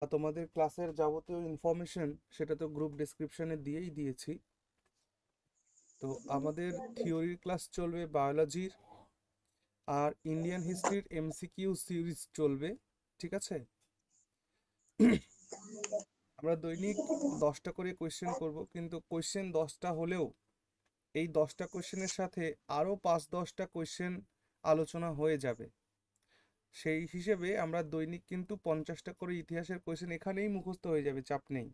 তোমাদের ক্লাসের যাবতীয় ইনফরমেশন সেটা তো গ্রুপ ডেসক্রিপশনে দিয়েই দিয়েছি। তো আমাদের থিওরির ক্লাস চলবে বায়োলজির, আর ইন্ডিয়ান হিস্ট্রির এমসিকিউ সিরিজ চলবে। ঠিক আছে, আমরা দৈনিক 10টা করে কোয়েশ্চেন করব, কিন্তু কোয়েশ্চেন 10টা হলেও এই 10টা কোয়েশ্চেনের সাথে আরও 5-10টা কোয়েশ্চেন আলোচনা হয়ে যাবে। সেই হিসেবে আমরা দৈনিক কিন্তু 50টা করে ইতিহাসের কোয়েশ্চেন এখানেই মুখস্থ হয়ে যাবে, চাপ নেই।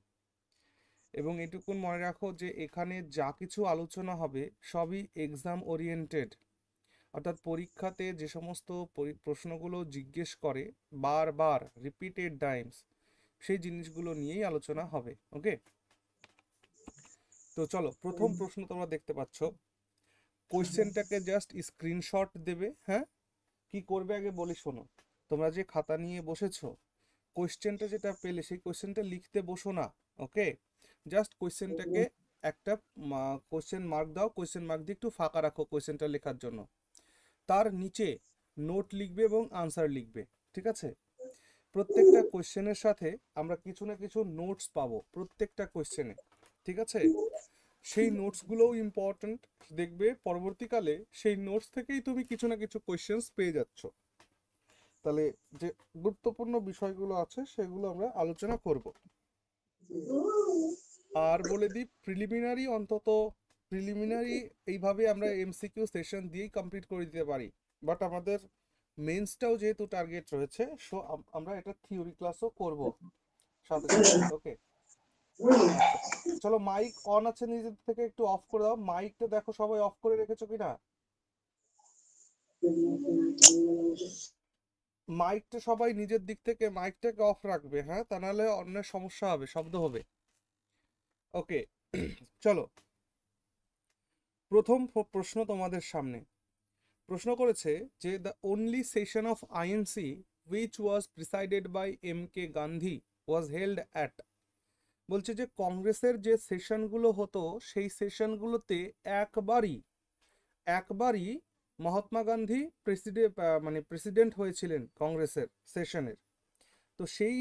এবং এটুকুন মনে রাখো যে এখানে যা কিছু আলোচনা হবে সবই এক্সাম ওরিয়েন্টেড, অর্থাৎ পরীক্ষাতে যে সমস্ত প্রশ্নগুলো জিজ্ঞেস করে বারবার রিপিটেড টাইমস, সেই জিনিসগুলো নিয়েই আলোচনা হবে। ওকে, তো চলো প্রথম প্রশ্ন তোমরা দেখতে পাচ্ছ। কোয়েশ্চেনটাকে জাস্ট স্ক্রিনশট দেবে। হ্যাঁ, কি করবে আগে বলি শোনো। তোমরা যে খাতা নিয়ে বসেছো, কোয়েশ্চেনটা যেটা পেলে সেই কোয়েশ্চেনটা লিখতে বসো না। ওকে, জাস্ট কোয়েশ্চেনটাকে একটা কোয়েশ্চেন মার্ক দাও, কোয়েশ্চেন মার্ক দিয়ে একটু ফাঁকা রাখো কোয়েশ্চেনটা লেখার জন্য। তার নিচে নোট লিখবে এবং আনসার লিখবে। ঠিক আছে, প্রত্যেকটা কোয়েশ্চেনের সাথে আমরা কিছু না কিছু নোটস পাবো প্রত্যেকটা কোয়েশ্চেনে। ঠিক আছে, সেই নোটসগুলোও ইম্পর্ট্যান্ট। দেখবে পরবর্তীকালে সেই নোটস থেকেই তুমি কিছু না কিছু কোয়েশ্চেন্স পেয়ে যাচ্ছ। তাহলে যে গুরুত্বপূর্ণ বিষয়গুলো আছে সেগুলো আমরা আলোচনা করব। আর বলে দিই, প্রিলিমিনারি এইভাবে আমরা এমসিকিউ সেশন দিয়েই কমপ্লিট করে দিতে পারি, বাট আমাদের মেন্সটাও যেহেতু টার্গেট রয়েছে, সো আমরা এটা থিওরি ক্লাসও করব সাথে সাথে। ওকে, আচ্ছা, চলো মাইক অন আছে নিজের থেকে একটু অফ করে দাও। মাইকটা দেখো সবাই অফ করে রেখেছো কিনা। মাইকটা সবাই নিজের দিক থেকে মাইকটাকে অফ রাখবে, হ্যাঁ, তা নাহলে অন্যের সমস্যা হবে, শব্দ হবে। ওকে, চলো প্রথম প্রশ্ন তোমাদের সামনে। প্রশ্ন করেছে যে the only session of INC which was presided by M K Gandhi was held at. বলছে যে কংগ্রেসের যে সেশনগুলো হতো সেই সেশনগুলোতে একবারই একবারই মহাত্মা গান্ধী প্রেসিডেন্ট হয়েছিলেন কংগ্রেসের সেশনের। তো সেই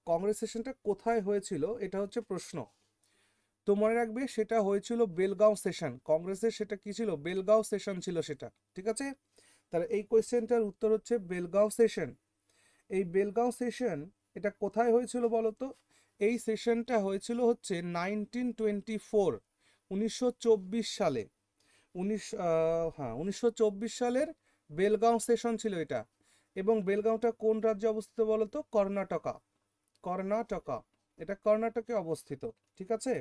কংগ্রেস সেশনটা কোথায় হয়েছিল এটা হচ্ছে প্রশ্ন। তো মনে রাখবে সেটা হয়েছিল বেলগাঁও সেশন। কংগ্রেসের সেটা কি ছিল, বেলগাঁও সেশন ছিল সেটা। ঠিক আছে, তাহলে এই কোয়েশ্চেনটার উত্তর হচ্ছে বেলগাঁও সেশন। এই বেলগাঁও সেশন এটা কোথায় হয়েছিল বলো তো। এই সেশনটা হয়েছিল হচ্ছে 1924, 1924 সালে। 1924 সালের বেলগাঁও সেশন ছিল এটা। এবং বেলগাঁওটা কোন রাজ্যে অবস্থিত বলো তো, কর্ণাটকা। কর্ণাটকা, এটা কর্ণাটকে অবস্থিত। ঠিক আছে,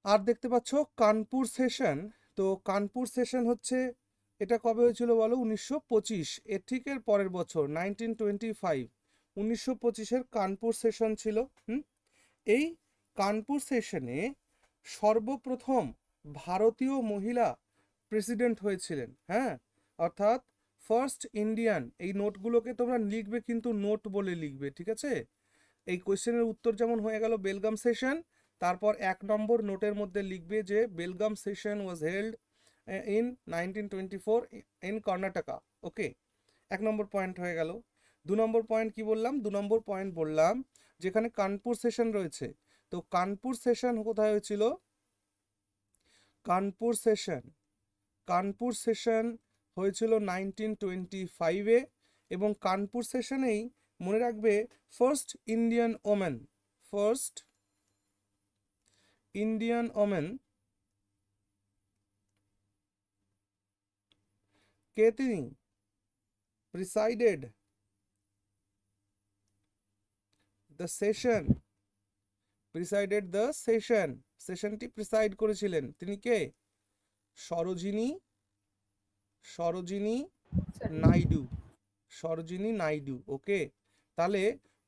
আর দেখতে পাচ্ছ কানপুর সেশন। তো কানপুর সেশন হচ্ছে, এটা কবে হয়েছিল বলো, 1925। এর ঠিক এর পরের বছর 1925, 1925-এর কানপুর সেশন ছিল। হুম, এই কানপুর সেশনে সর্বপ্রথম ভারতীয় মহিলা প্রেসিডেন্ট হয়েছিলেন। হ্যাঁ, অর্থাৎ ফার্স্ট ইন্ডিয়ান। এই নোটগুলোকে তোমরা লিখবে কিন্তু নোট বলে লিখবে। ঠিক আছে, এই কোয়েশ্চেনের উত্তর যেমন হয়ে গেল বেলগাম সেশন, তারপর 1 নম্বর নোটের মধ্যে লিখবে যে Belgaum session was held in 1924 in Karnataka. Okay, 1 number point হয়ে গেল। 2 নম্বর পয়েন্ট কি বললাম, 2 নম্বর পয়েন্ট বললাম যেখানে কানপুর সেশন রয়েছে। তো কানপুর সেশন কোথায় হয়েছিল, কানপুর সেশন, কানপুর সেশন হয়েছিল 1925-এ। এবং কানপুর সেশনেই মনে রাখবে first Indian women, first Indian women কে তিনি, presided the session, presided the session, সেশনটি প্রিসাইড করেছিলেন তিনি কে, সরোজিনী, সরোজিনী নাইডু, সরোজিনী নাইডু। ওকে, তাহলে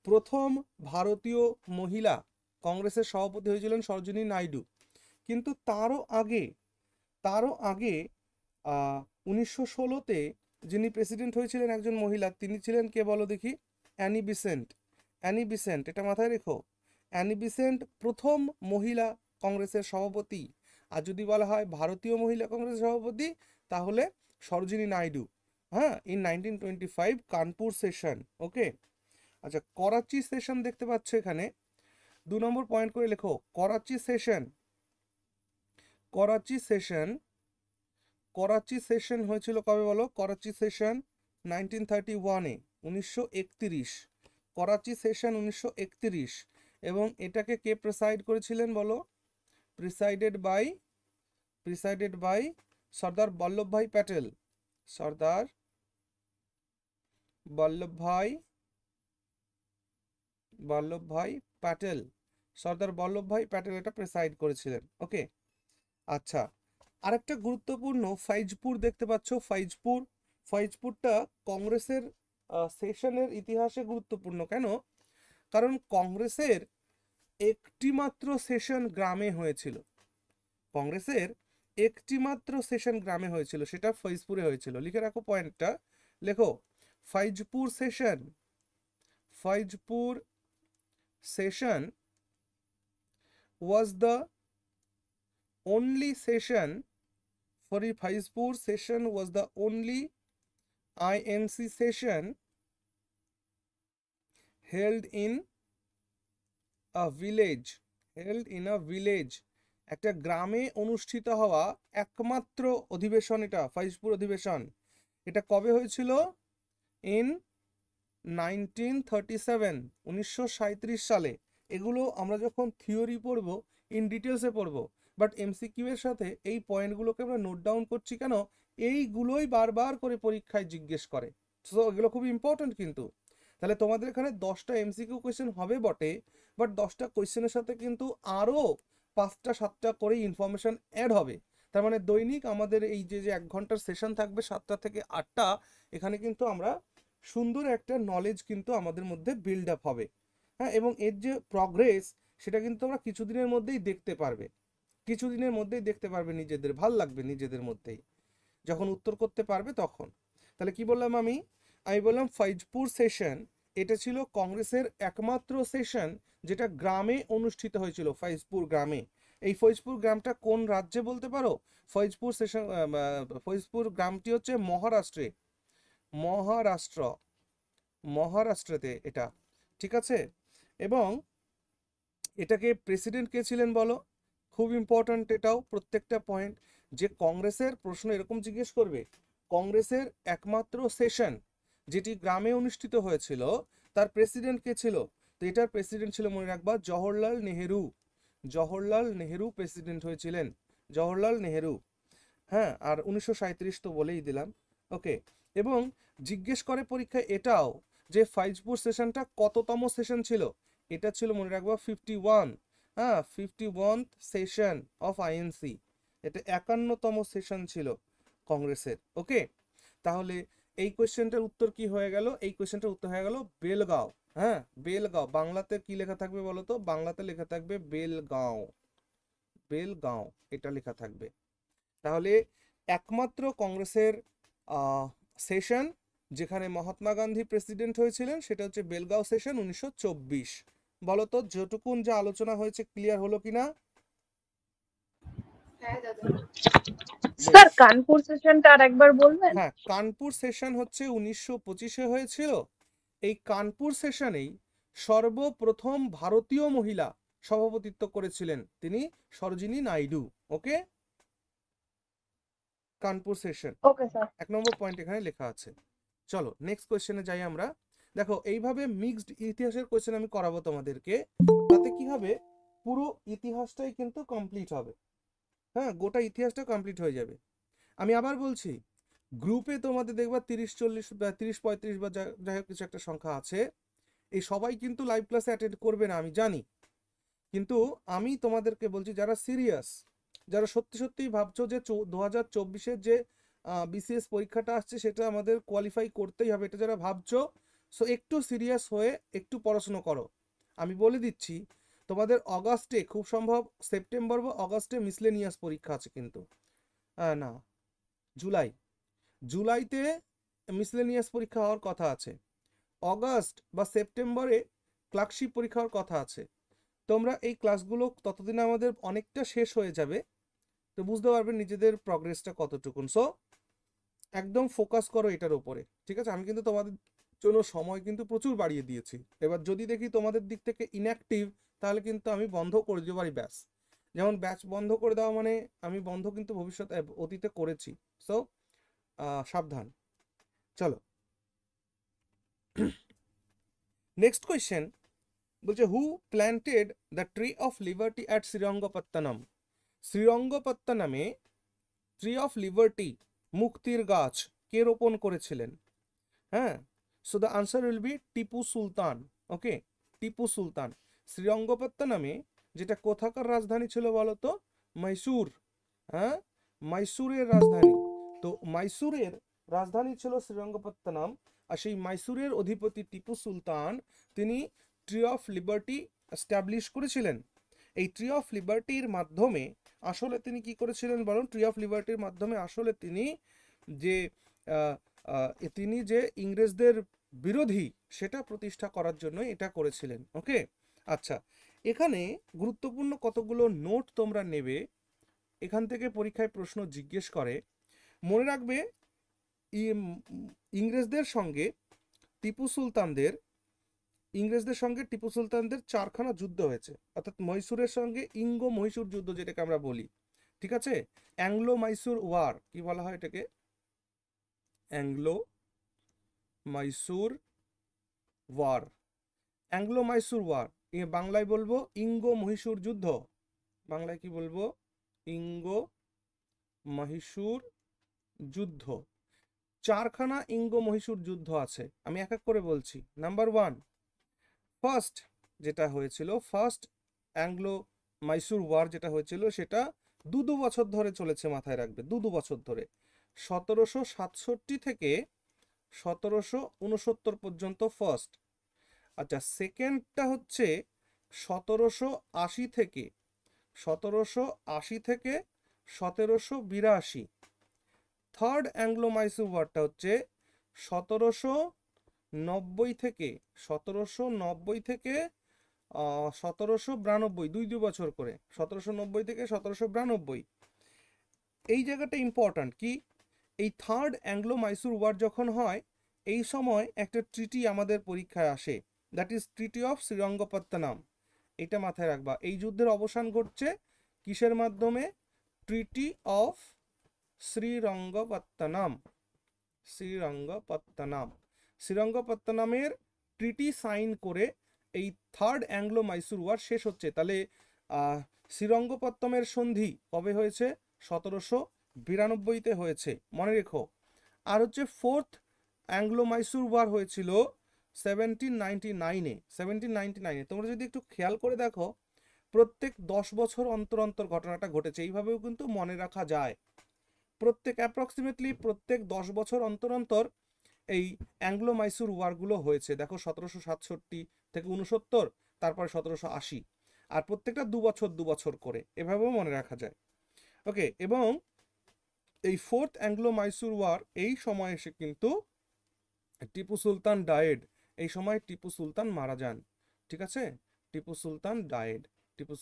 প্রথম ভারতীয় মহিলা কংগ্রেসের সভাপতি হয়েছিলেন সরোজিনী নাইডু। কিন্তু তারও আগে 1916-তে যিনি প্রেসিডেন্ট হয়েছিলেন একজন মহিলা, তিনি ছিলেন কে বলো দেখি, অ্যানি বিসেন্ট। অ্যানি বিসেন্ট, এটা মাথায় রেখো। অ্যানি বিসেন্ট প্রথম মহিলা কংগ্রেসের সভাপতি। আর যদি বলা হয় ভারতীয় মহিলা কংগ্রেসের সভাপতি, তাহলে সরোজিনী নাইডু। হ্যাঁ, ইন 1925 কানপুর সেশন। ওকে, আচ্ছা, করাচি সেশন দেখতে পাচ্ছ এখানে, 2 নম্বর পয়েন্ট করে লেখো Karachi session. Karachi session, Karachi session হয়েছিল কবে বলো? করাচি সেশন 1931-এ, 1931। করাচি সেশন 1931। এবং এটাকে কে প্রেসাইড করেছিলেন বলো? Presided by Sardar Vallabhbhai Patel. সর্দার বল্লভভাই প্যাটেল, সর্দার বল্লভভাই প্যাটেল এটা প্রেসাইড করেছিলেন। ওকে, আচ্ছা, আরেকটা গুরুত্বপূর্ণ ফাইজপুর দেখতে পাচ্ছ, ফাইজপুর। ফাইজপুরটা কংগ্রেসের সেশনের ইতিহাসে গুরুত্বপূর্ণ। কেন? কারণ কংগ্রেসের একটি মাত্র সেশন গ্রামে হয়েছিল। কংগ্রেসের একটি মাত্র সেশন গ্রামে হয়েছিল, সেটা ফাইজপুরে হয়েছিল। লিখে রাখো পয়েন্টটা, লেখো Faizpur session. Faizpur session was the only session, Faizpur session was the only INC session held in a village, একটা গ্রামে অনুষ্ঠিত হওয়া একমাত্র অধিবেশন এটা, ফাইজপুর অধিবেশন। এটা কবে হয়েছিল? ইন 1937, 1937 সালে। এগুলো আমরা যখন থিওরি পড়বো ইন ডিটেলসে পড়বো, বাট এমসিকিউ এর সাথে এই পয়েন্টগুলোকে আমরা নোট ডাউন করছি কেন? এইগুলোই বারবার করে পরীক্ষায় জিজ্ঞেস করে, সো এগুলো খুব ইম্পর্টেন্ট কিন্তু। তাহলে তোমাদের এখানে 10টা এমসিকিউ কোয়েশ্চেন হবে বটে, বাট 10টা কোয়েশ্চেনের সাথে কিন্তু আরও 5টা 7টা করে ইনফরমেশন অ্যাড হবে। তার মানে দৈনিক আমাদের এই যে 1 ঘন্টার সেশন থাকবে 7টা থেকে 8টা, এখানে কিন্তু আমরা সুন্দর একটা নলেজ কিন্তু আমাদের মধ্যে বিল্ড আপ হবে। হ্যাঁ, এবং এর যে প্রগ্রেস সেটা কিন্তু আমরা কিছুদিনের মধ্যেই দেখতে পারবে, নিজেদের ভাল লাগবে নিজেদের মধ্যেই যখন উত্তর করতে পারবে তখন। তাহলে কি বললাম আমি বললাম ফাইজপুর সেশন এটা ছিল কংগ্রেসের একমাত্র সেশন যেটা গ্রামে অনুষ্ঠিত হয়েছিল, ফাইজপুর গ্রামে। এই ফৈজপুর গ্রামটা কোন রাজ্যে বলতে পারো? ফৈজপুর সেশন, ফৈজপুর গ্রামটি হচ্ছে মহারাষ্ট্রতে এটা, ঠিক আছে। এবং এটাকে প্রেসিডেন্ট কে ছিলেন বলো? খুব ইম্পর্ট্যান্ট এটাও, প্রত্যেকটা পয়েন্ট। যে কংগ্রেসের প্রশ্ন এরকম জিজ্ঞেস করবে, কংগ্রেসের একমাত্র সেশন যেটি গ্রামে অনুষ্ঠিত হয়েছিল তার প্রেসিডেন্ট কে ছিল? তো এটার প্রেসিডেন্ট ছিল, মনে রাখবা, জওহরলাল নেহেরু প্রেসিডেন্ট হয়েছিলেন, জওহরলাল নেহেরু। হ্যাঁ, আর 1937 তো বলেই দিলাম। ওকে, এবং জিজ্ঞেস করে পরীক্ষায় এটাও যে ফাইজপুর সেশনটা কততম সেশন ছিল? এটা ছিল, মনে রাখবা, 51। হ্যাঁ, 51th সেশন অফ আইএনসি। এটা 51তম সেশন ছিল কংগ্রেসের। ওকে, তাহলে এই কোয়েশ্চেনটার উত্তর কি হয়ে গেল? এই কোয়েশ্চেনটার উত্তর হয়ে গেল বেলগাঁও। হ্যাঁ, বেলগাঁও। বাংলাতে কি লেখা থাকবে বলো তো? বাংলাতে লেখা থাকবে বেলগাঁও, এটা লেখা থাকবে। তাহলে একমাত্র কংগ্রেসের সেশন যেখানে মহাত্মা গান্ধী প্রেসিডেন্ট হয়েছিলেন সেটা হচ্ছে বেলগাঁও সেশন 1924। বলো তো যেটুকুন যা আলোচনা হয়েছে ক্লিয়ার হলো কিনা? স্যার কানপুর সেশনটা আরেকবার বলবেন? হ্যাঁ, কানপুর সেশন হচ্ছে 1925-এ হয়েছিল। এই কানপুর সেশনেই সর্বপ্রথম ভারতীয় মহিলা সভাপতিত্ব করেছিলেন, তিনি সরোজিনী নাইডু। ওকে, কানপুর সেশন। Okay sir. 1 নম্বর পয়েন্ট এখানে লেখা আছে। চলো নেক্সট কোয়েশ্চেনে যাই আমরা। দেখো, এইভাবে মিক্সড ইতিহাসের কোয়েশ্চেন আমি করাবো তোমাদেরকে, তাতে কি হবে, পুরো ইতিহাসটাই কিন্তু কমপ্লিট হবে। হ্যাঁ, গোটা ইতিহাসটা কমপ্লিট হয়ে যাবে। আমি আবার বলছি, গ্রুপে তোমাদের দেখবা 30-40 বা 30-35 বা যাই হোক কিছু একটা সংখ্যা আছে। এই সবাই কিন্তু লাইভ ক্লাসে অ্যাটেন্ড করবে না, আমি জানি, কিন্তু আমি তোমাদেরকে বলছি যারা সিরিয়াস, যারা সত্যি সত্যিই ভাবছো যে 2024-এর যে বিসিএস পরীক্ষাটা আসছে সেটা আমাদের কোয়ালিফাই করতেই হবে, এটা যারা ভাবছো, সো একটু সিরিয়াস হয়ে একটু পড়াশুনো করো। আমি বলে দিচ্ছি, তোমাদের অগাস্টে, খুব সম্ভব সেপ্টেম্বর বা অগাস্টে মিসলেনিয়াস পরীক্ষা আছে কিন্তু, না, জুলাইতে মিসলেনিয়াস পরীক্ষা হওয়ার কথা আছে। অগাস্ট বা সেপ্টেম্বরে ক্লার্কশিপ পরীক্ষা হওয়ার কথা আছে। তোমরা এই ক্লাসগুলো ততদিনে আমাদের অনেকটা শেষ হয়ে যাবে, তো বুঝতে পারবে নিজেদের প্রগ্রেসটা কতটুকুন। সো একদম ফোকাস করো এটার উপরে, ঠিক আছে? আমি কিন্তু তোমাদের জন্য সময় কিন্তু প্রচুর বাড়িয়ে দিয়েছি। এবার যদি দেখি তোমাদের দিক থেকে ইনঅ্যাক্টিভ, তাহলে কিন্তু আমি বন্ধ করে দিতে পারি ব্যাচ। যেমন ব্যাচ বন্ধ করে দেওয়া মানে আমি বন্ধ কিন্তু ভবিষ্যতে অতীতে করেছি। সো সাবধান। চলো নেক্সট কোয়েশ্চেন বলছে, who planted the tree of liberty at Srirangapatnam? শ্রীরঙ্গপত্তনমে ট্রি অফ লিবার্টি, মুক্তির গাছ, কে রোপণ করেছিলেন? হ্যাঁ, so the answer will be Tipu Sultan. Okay, Tipu Sultan. শ্রীরঙ্গপত্তনমে, যেটা কোথাকার রাজধানী ছিল বলো তো? মহীশূর। হ্যাঁ, মহীশূরের রাজধানী। তো মহীশূরের রাজধানী ছিল শ্রীরঙ্গপত্তনম, আর সেই মহীশূরের অধিপতি টিপু সুলতান তিনি ট্রি অফ লিবার্টি এস্টাবলিশ করেছিলেন। এই ট্রি অফ লিবার্টির মাধ্যমে আসলে তিনি কি করেছিলেন বলুন? ট্রি অফ লিবার্টির মাধ্যমে আসলে তিনি যে তিনি যে ইংরেজদের বিরোধী সেটা প্রতিষ্ঠা করার জন্য এটা করেছিলেন। ওকে, আচ্ছা, এখানে গুরুত্বপূর্ণ কতগুলো নোট তোমরা নেবে, এখান থেকে পরীক্ষায় প্রশ্ন জিজ্ঞেস করে। মনে রাখবে, ইংরেজদের সঙ্গে টিপু সুলতানদের 4খানা যুদ্ধ হয়েছে, অর্থাৎ মহীশূরের সঙ্গে ইঙ্গো মহীশূর যুদ্ধ যেটাকে আমরা বলি। ঠিক আছে, অ্যাংলো মাইসুর ওয়ার কি বলা হয় এটাকে? Anglo Mysore war. Anglo Mysore war, বাংলায় বলবো ইঙ্গো মহীশূর যুদ্ধ। বাংলায় কি বলবো? ইঙ্গো মহীশূর যুদ্ধ। 4খানা ইঙ্গো মহীশূর যুদ্ধ আছে, আমি এক এক করে বলছি। নাম্বার 1, ফার্স্ট যেটা হয়েছিল, ফার্স্ট অ্যাংলো মাইসুর ওয়ার যেটা হয়েছিল, সেটা দু বছর ধরে চলেছে, মাথায় রাখবে, দু বছর ধরে, 1767 থেকে 1769 পর্যন্ত ফার্স্ট। আচ্ছা, সেকেন্ডটা হচ্ছে 1780 থেকে 1782। থার্ড অ্যাংলো মাইসুর ওয়ারটা হচ্ছে 1790 থেকে 1792, দুই বছর করে, 1790 থেকে 1792। এই জায়গাটা ইম্পর্ট্যান্ট কি, এই থার্ড অ্যাংলো মাইসুর ওয়ার যখন হয়, এই সময় একটা ট্রিটি আমাদের পরীক্ষায় আসে, that is treaty of Srirangapatnam. এটা মাথায় রাখবা। এই যুদ্ধের অবসান ঘটছে কিসের মাধ্যমে? Treaty of Srirangapatnam. শ্রীরঙ্গপত্তনমের ট্রিটি সাইন করে এই থার্ড অ্যাংলো মাইসুর ওয়ার শেষ হচ্ছে। তাহলে শ্রীরঙ্গপত্তমের সন্ধি কবে হয়েছে? 1792-তে হয়েছে, মনে রেখো। আর হচ্ছে ফোর্থ অ্যাংলো মাইসুর ওয়ার হয়েছিল 1799-এ। তোমরা যদি একটু খেয়াল করে দেখো, প্রত্যেক 10 বছর অন্তর অন্তর ঘটনাটা ঘটেছে, এইভাবেও কিন্তু মনে রাখা যায়। অ্যাপ্রক্সিমেটলি প্রত্যেক 10 বছর অন্তর অন্তর এই অ্যাংলো মাইসুর ওয়ারগুলো হয়েছে। দেখো, 1767 থেকে 69, তারপরে 1780, আর প্রত্যেকটা 2 বছর করে, এভাবেও মনে রাখা যায়। ওকে, এবং এই ফোর্থ অ্যাংলো মাইসুর ওয়ার, এই সময় এসে কিন্তু টিপু সুলতান ডায়েড, এই সময় টিপু সুলতান মারা যান। ঠিক আছে, টিপু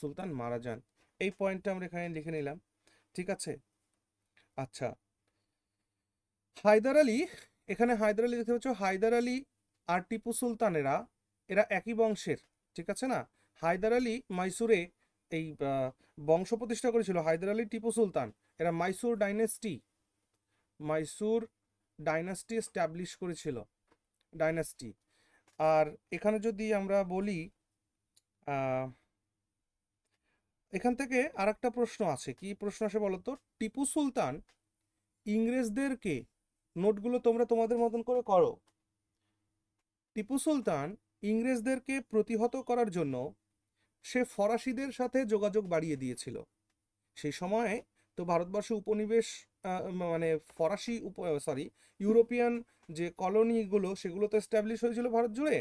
সুলতান মারা যান। এই পয়েন্টটা আমরা এখানে লিখে নিলাম। ঠিক আছে, আচ্ছা, হায়দার আলী, এখানে হায়দার আলী দেখতে পাচ্ছ, হায়দার আলী আর টিপু সুলতানেরা এরা একই বংশের। ঠিক আছে না? হায়দার আলী মাইসুরে এই বংশ প্রতিষ্ঠা করেছিল, হায়দার আলী টিপু সুলতান, এরা মাইসুর ডাইনাস্টি এস্টাবলিশ করেছিল, ডাইনাস্টি। আর এখানে যদি আমরা বলি, এখান থেকে আর একটা প্রশ্ন আছে, কি প্রশ্ন আসে বলতো? টিপু সুলতান ইংরেজদেরকে, নোটগুলো তোমরা তোমাদের মতন করে করো, টিপু সুলতান ইংরেজদেরকে প্রতিহত করার জন্য সে ফরাসিদের সাথে যোগাযোগ বাড়িয়ে দিয়েছিল। সেই সময়ে তো ভারতবর্ষে উপনিবেশ, মানে ফরাসি ইউরোপিয়ান যে কলোনিগুলো, সেগুলো তো এস্টাবলিশ হয়েছিল ভারত জুড়ে।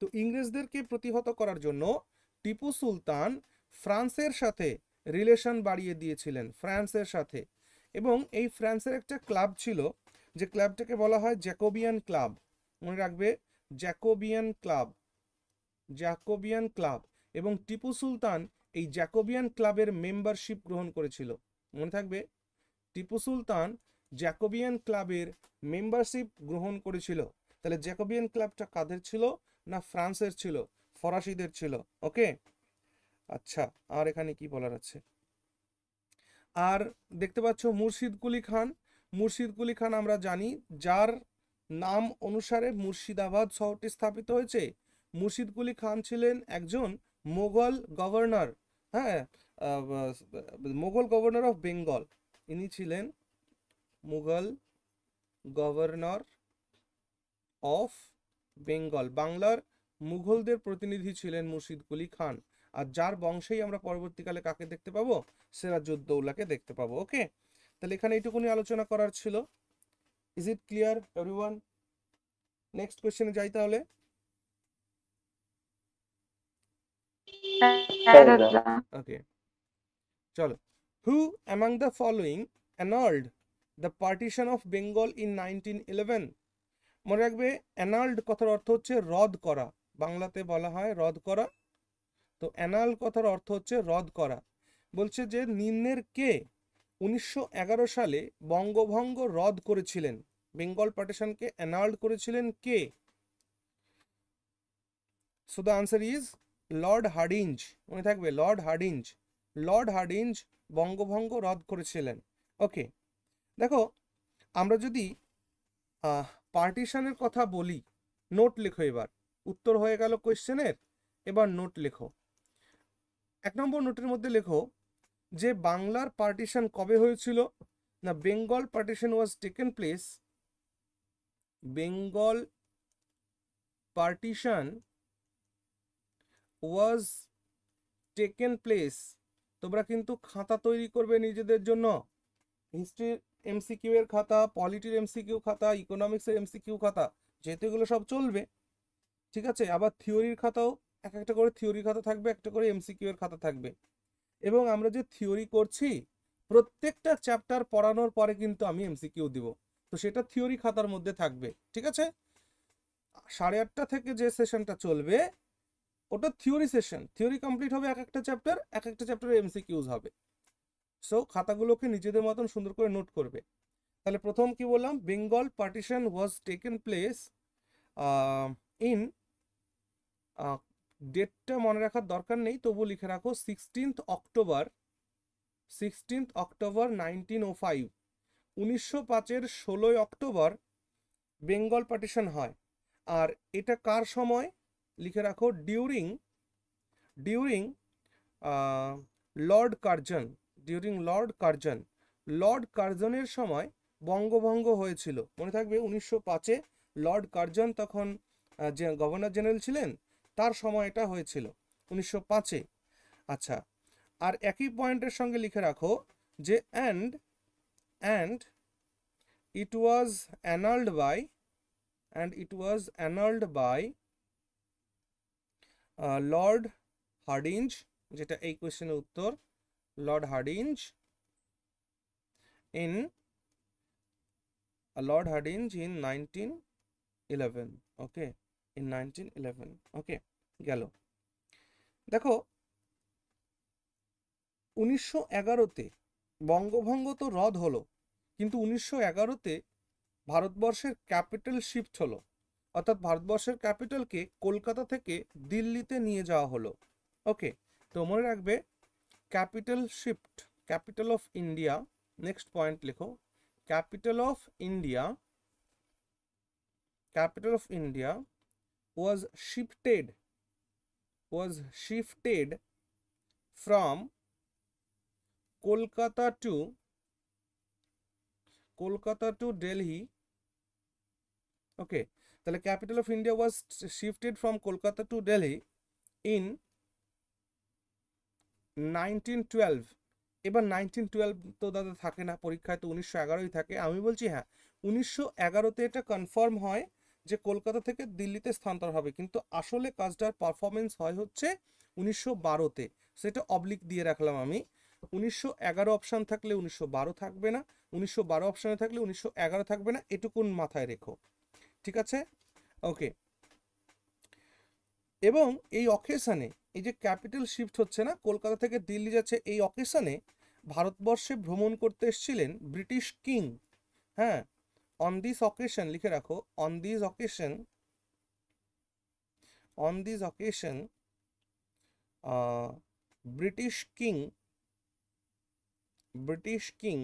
তো ইংরেজদেরকে প্রতিহত করার জন্য টিপু সুলতান ফ্রান্সের সাথে রিলেশন বাড়িয়ে দিয়েছিলেন, ফ্রান্সের সাথে। এবং এই ফ্রান্সের একটা ক্লাব ছিল, যে ক্লাবটাকে বলা হয় জ্যাকোবিয়ান ক্লাব। মনে রাখবে, জ্যাকোবিয়ান ক্লাব। এবং টিপু সুলতান এই জ্যাকোবিয়ান ক্লাবের মেম্বারশিপ গ্রহণ করেছিল। মনে থাকবে, টিপু সুলতান জ্যাকোবিয়ান ক্লাবের মেম্বারশিপ গ্রহণ করেছিল। তাহলে জ্যাকোবিয়ান ক্লাবটা কাদের ছিল? না ফ্রান্সের ছিল, ফরাসিদের ছিল। ওকে, আচ্ছা, আর এখানে কি বলার আছে? আর দেখতে পাচ্ছ মুর্শিদ কুলি খান। মুর্শিদ কুলি খান আমরা জানি যার নাম অনুসারে মুর্শিদাবাদ শহরটি স্থাপিত হয়েছে। মুর্শিদ কুলি খান ছিলেন একজন মোগল গভর্নর। হ্যাঁ, মোগল গভর্নর অফ বেঙ্গল। ইনি ছিলেন মুঘল গভর্নর অফ বেঙ্গল। বাংলার মুঘলদের প্রতিনিধি ছিলেন মুর্শিদ কুলি খান। আর যার বংশেই আমরা পরবর্তীকালে কাকে দেখতে পাবো? সিরাজউদ্দৌলাকে দেখতে পাবো। ওকে, তাহলে এখানে এইটুকুনি আলোচনা করার ছিল। Is it clear everyone? Next কোশ্চেনে যাই তাহলে। হ্যাঁ দাদা। ওকে, চলো। Who among the following annulled the partition of Bengal in 1911? মনে রাখবে, অ্যানাল্ড কথার অর্থ হচ্ছে রদ করা, বাংলাতে বলা হয় রদ করা। তো অ্যানাল কথার অর্থ হচ্ছে রদ করা। বলছে যে নিম্নের কে 1911 সালে বঙ্গভঙ্গ রদ করেছিলেন? বেঙ্গল পার্টিশনকে অ্যানাল্ড করেছিলেন কে? So the answer is Lord Hardinge. মনে থাকবে, লর্ড হার্ডিঞ্জ। লর্ড হার্ডিঞ্জ বঙ্গভঙ্গ রদ করেছিলেন। ওকে, দেখো আমরা যদি পার্টিশনের কথা বলি, নোট লেখো এবার। উত্তর হয়ে গেল কোয়েশ্চেনের, এবার নোট লেখো। 1 নম্বর নোটের মধ্যে লেখো যে বাংলার পার্টিশন কবে হয়েছিল? না, Bengal partition was taken place, Bengal partition was taken place. তোমরা কিন্তু খাতা তৈরি করবে নিজেদের জন্য, হিস্ট্রির এমসিকিউ এর খাতা, পলিটির এমসিকিউ খাতা, ইকোনমিক্সের এমসিকিউ খাতা, যেহেতু এগুলো সব চলবে, ঠিক আছে? আবার থিওরির খাতাও একটা করে থিওরি খাতা থাকবে, একটা করে এমসিকিউ এর খাতা থাকবে। এবং আমরা যে থিওরি করছি, প্রত্যেকটা চ্যাপ্টার পড়ানোর পরে কিন্তু আমি এমসিকিউ দিব, তো সেটা থিওরি খাতার মধ্যে থাকবে, ঠিক আছে? 8:30 থেকে যে সেশনটা চলবে ওটা থিওরি সেশন, থিওরি কমপ্লিট হবে এক একটা চ্যাপ্টারে এমসিকিউজ হবে। সো খাতাগুলোকে নিজেদের মতন সুন্দর করে নোট করবে। তাহলে প্রথম কি বললাম? Bengal partition was taken place in, ডেটটা মনে রাখার দরকার নেই, তবু লিখে রাখো 16th অক্টোবর 1905। 1905-এর 16ই অক্টোবর বেঙ্গল পার্টিশন হয়। আর এটা কার সময়? লিখে রাখো during Lord Curzon. During Lord Curzon, Lord কার্জনের সময় বঙ্গভঙ্গ হয়েছিল। মনে থাকবে 1905-এ লর্ড কার্জন তখন যে গভর্নর জেনারেল ছিলেন, তার সময় এটা হয়েছিল 1905-এ। আচ্ছা, আর একই পয়েন্টের সঙ্গে লিখে রাখো যে and it was annulled by Lord Hardinge, যেটা এই কোয়েশ্চেনের উত্তর, Lord Hardinge in 1911। Okay, in 1911। ওকে, গেল। দেখো 1911-তে বঙ্গভঙ্গ তো রদ হলো, কিন্তু 1911-তে ভারতবর্ষের ক্যাপিটাল শিফট হলো, অর্থাৎ ভারতবর্ষের ক্যাপিটালকে কলকাতা থেকে দিল্লিতে নিয়ে যাওয়া হলো। ওকে, তো মনে রাখবে capital shift, capital of India. Next point লেখো, capital of India was shifted from Kolkata to Delhi। Okay, তাহলে capital of India was shifted from Kolkata to Delhi in 1912। এবার 1912 তো দাদা থাকে না পরীক্ষায়, তো 1911-ই থাকে। আমি বলছি হ্যাঁ, 1911-তে এটা কনফার্ম হয় যে কলকাতা থেকে দিল্লিতে স্থানান্তর হবে, কিন্তু আসলে কাজটার পারফরমেন্স হয় হচ্ছে 1912-তে। সেটা অবলিক দিয়ে রাখলাম আমি। 1911 অপশান থাকলে 1912 থাকবে না, 1912 অপশানে থাকলে 1911 থাকবে না, এটুকুন মাথায় রেখো, ঠিক আছে? ওকে, এবং এই অকেশনে, এই যে ক্যাপিটাল শিফট হচ্ছে না, কলকাতা থেকে দিল্লি যাচ্ছে, এই অকেশনে ভারতবর্ষে ভ্রমণ করতে এসেছিলেন ব্রিটিশ কিং, হ্যাঁ, অন দিস অকেশন লিখে রাখো, on this occasion, on this occasion British king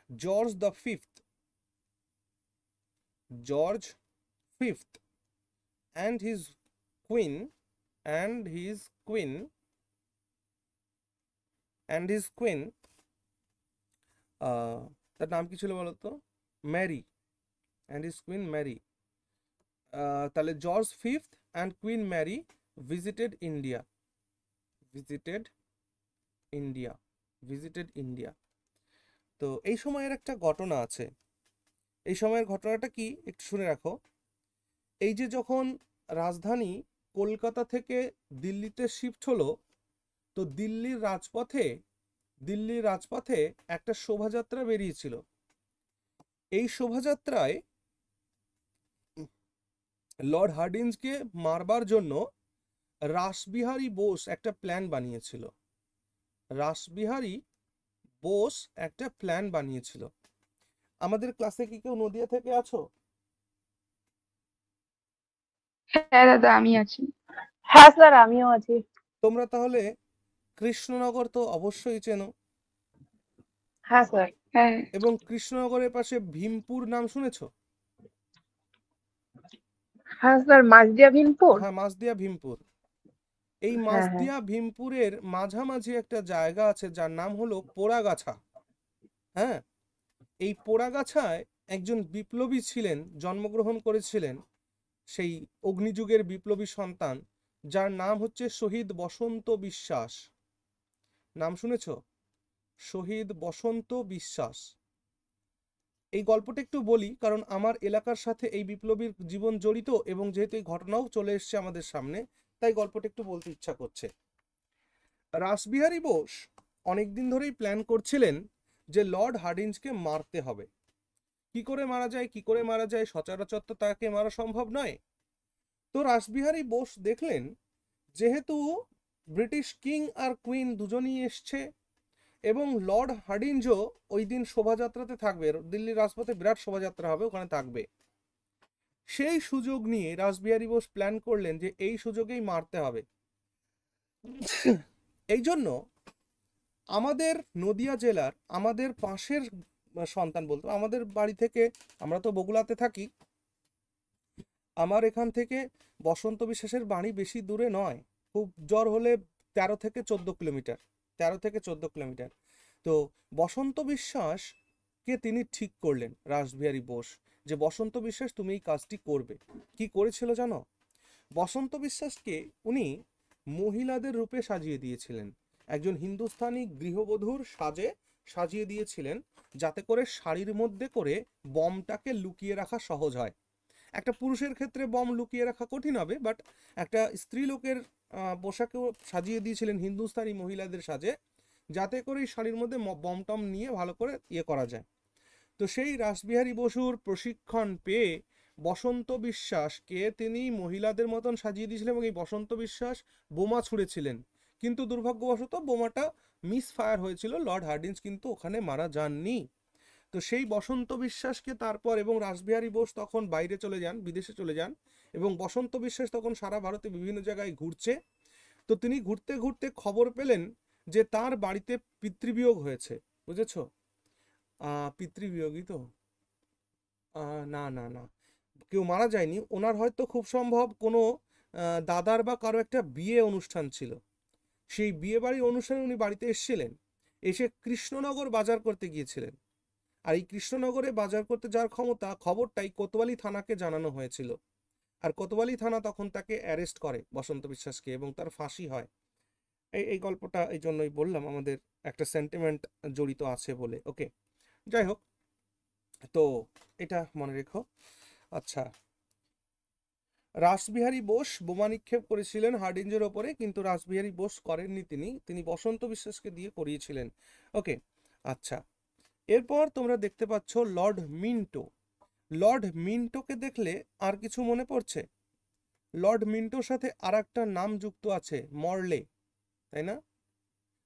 George the Fifth, George Fifth and his queen তার নাম কি ছিল বলো তো? Mary, and his queen Mary, তাহলে George fifth and queen Mary visited India, visited India. তো এই সময়ের একটা ঘটনা আছে, এই সময়ের ঘটনাটা কি একটু শুনে রাখো। এই যে যখন রাজধানী কলকাতা থেকে দিল্লিতে শিফট হলো, তো দিল্লির রাজপথে একটা শোভাযাত্রা বেরিয়েছিল। এই শোভাযাত্রায় লর্ড হার্ডিঞ্জকে মারবার জন্য রাসবিহারী বোস একটা প্ল্যান বানিয়েছিল। আমাদের ক্লাসে কি কেউ নদিয়া থেকে আছো? হ্যাঁ দাদা, আমি আছি। হ্যাঁ স্যার, আমিও আছি। তোমরা তাহলে কৃষ্ণনগর তো অবশ্যই চেনো, হ্যাঁ স্যার। হ্যাঁ এবং কৃষ্ণনগরের পাশে ভীমপুর নাম শুনেছো? হ্যাঁ স্যার, মাঝদিয়া ভীমপুর। হ্যাঁ, মাঝদিয়া ভীমপুর। এই হ্যাঁ হ্যাঁ। মাঝদিয়া ভীমপুরের মাঝামাঝি একটা জায়গা আছে যার নাম হলো পোড়াগাছা। হ্যাঁ, এই পোড়াগাছায় একজন বিপ্লবী ছিলেন, জন্মগ্রহণ করেছিলেন, সেই অগ্নিযুগের বিপ্লবী সন্তান, যার নাম হচ্ছে শহীদ বসন্ত বিশ্বাস। নাম শুনেছ? শহীদ বসন্ত বিশ্বাস। এই গল্পটা একটু বলি, কারণ আমার এলাকার সাথে এই বিপ্লবীর জীবন জড়িত, এবং যেহেতু এই ঘটনাও চলে এসছে আমাদের সামনে, তাই গল্পটা একটু বলতে ইচ্ছা করছে। রাসবিহারী বোস অনেকদিন ধরেই প্ল্যান করছিলেন যে লর্ড হার্ডিঞ্জকে মারতে হবে। কি করে মারা যায়, সচরাচর তো তাকে মারা সম্ভব নয়। তো রাসবিহারী বোস দেখলেন, যেহেতু ব্রিটিশ কিং আর কুইন দুজনই এসছে, এবং লর্ড হার্ডিঞ্জও ওই দিন শোভাযাত্রাতে থাকবে, দিল্লির রাজপথে বিরাট শোভাযাত্রা হবে, ওখানে থাকবে। সেই সুযোগ নিয়ে রাসবিহারী বোস প্ল্যান করলেন যে এই সুযোগেই মারতে হবে। এই জন্য আমাদের নদিয়া জেলার, আমাদের পাশের সন্তান বলতো, আমাদের বাড়ি থেকে, আমরা তো বগুড়াতে থাকি, আমার এখান থেকে বসন্ত বিশ্বাসের বাড়ি বেশি দূরে নয়, খুব জ্বর হলে 13 থেকে 14 কিলোমিটার। তো বসন্ত বিশ্বাসকে তিনি ঠিক করলেন, রাসবিহারী বোস, যে বসন্ত বিশ্বাস তুমি এই কাজটি করবে। কি করেছিল জানো? বসন্ত বিশ্বাসকে উনি মহিলাদের রূপে সাজিয়ে দিয়েছিলেন, একজন হিন্দুস্তানি গৃহবধূর সাজিয়ে দিয়েছিলেন, যাতে করে শাড়ির মধ্যে করে বমটাকে লুকিয়ে রাখা সহজ হয়। একটা পুরুষের ক্ষেত্রে বম লুকিয়ে রাখা কঠিন হবে, বাট একটা স্ত্রী লোকের পোশাকেও সাজিয়ে দিয়েছিলেন হিন্দুস্তানি মহিলাদের সাজে, যাতে করে এই শাড়ির মধ্যে বম টম নিয়ে ভালো করে করা যায়। তো সেই রাসবিহারী বসুর প্রশিক্ষণ পেয়ে বসন্ত বিশ্বাসকে তিনি মহিলাদের মতন সাজিয়ে দিয়েছিলেন, এবং এই বসন্ত বিশ্বাস বোমা ছুঁড়েছিলেন, কিন্তু দুর্ভাগ্যবশত বোমাটা মিস ফায়ার হয়েছিল, লর্ড হার্ডিঞ্জ কিন্তু ওখানে মারা যাননি। তো সেই বসন্ত বিশ্বাসকে তারপর, এবং রাসবিহারী বোস তখন বাইরে চলে যান, বিদেশে চলে যান, এবং বসন্ত বিশ্বাস তখন সারা ভারতে বিভিন্ন জায়গায় ঘুরছে। তো তিনি ঘুরতে ঘুরতে খবর পেলেন যে তার বাড়িতে পিতৃবিয়োগ হয়েছে। বুঝেছো? পিতৃবিয়োগই তো, না না না, কেউ মারা যায়নি, ওনার হয়তো খুব সম্ভব কোনো দাদার বা কারো একটা বিয়ে অনুষ্ঠান ছিল, সেই বিয়ে বাড়ির অনুষ্ঠানে উনি বাড়িতে এসেছিলেন, এসে কৃষ্ণনগর বাজার করতে গিয়েছিলেন। আর এই কৃষ্ণনগরে বাজার করতে যাওয়ার খবরটাই কোতোয়ালি থানাকে জানানো হয়েছিল, আর কোতোয়ালি থানা তখন তাকে অ্যারেস্ট করে বসন্ত বিশ্বাসকে, এবং তার ফাঁসি হয়। এই গল্পটা এই জন্যই বললাম, আমাদের একটা সেন্টিমেন্ট জড়িত আছে বলে। ওকে, যাই হোক, তো এটা মনে রেখো। আচ্ছা, রাসবিহারী বোস বোমা নিক্ষেপ করেছিলেন হার্ডিঞ্জের ওপরে, কিন্তু রাসবিহারী বোস করেননি, তিনি বসন্ত বিশ্বাসকে দিয়ে করিয়েছিলেন। ওকে, আচ্ছা, এরপর তোমরা দেখতে পাচ্ছ লর্ড মিন্টো। লর্ড মিন্টোকে দেখলে আর কিছু মনে পড়ছে? লর্ড মিন্টোর সাথে আর একটা নাম যুক্ত আছে, মরলে, তাই না?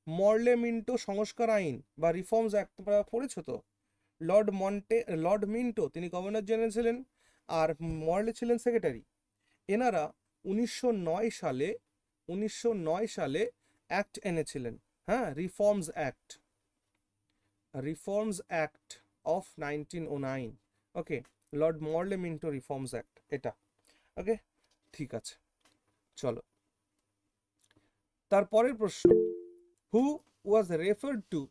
মরলে মিন্টো সংস্কার আইন বা রিফর্মস অ্যাক্ট তোমরা পড়েছো তো? লর্ড মিন্টো তিনি গভর্নর জেনারেল ছিলেন, আর মরলে ছিলেন সেক্রেটারি। এনারা 1909 সালে অ্যাক্ট এনেছিলেন, হ্যাঁ, reforms act of 1909। Okay, Lord Morley Minto reforms act এটা। ওকে, ঠিক আছে, চলো তারপরের প্রশ্ন। Who was referred to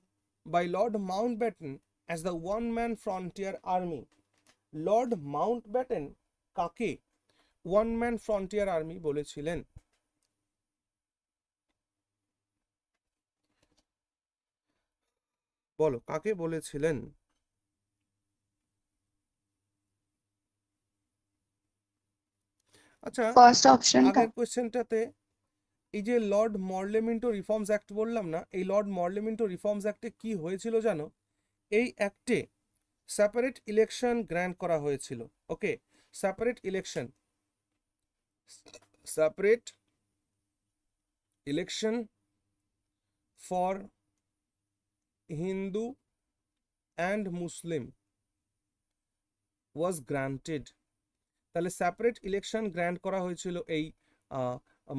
by Lord Mountbatten as the one man frontier army? Lord Mountbatten কাকে ওয়ান ম্যান ফ্রন্টিয়ার আর্মি বলেছিলেন? বলো, কাকে বলেছিলেন? আচ্ছা, ফার্স্ট অপশনটা। আগের কোয়েশ্চেনটাতে এই যে লর্ড মরলেমিন্টো রিফর্মস অ্যাক্ট বললাম না, এই লর্ড মরলেমিন্টো রিফর্মস অ্যাক্টে কি হয়েছিল জানো? এই অ্যাক্টে সেপারেট ইলেকশন গ্র্যান্ট করা হয়েছিল। Okay, separate election for Hindu and Muslim was granted. তাহলে সেপারেট ইলেকশন গ্র্যান্ট করা হয়েছিল এই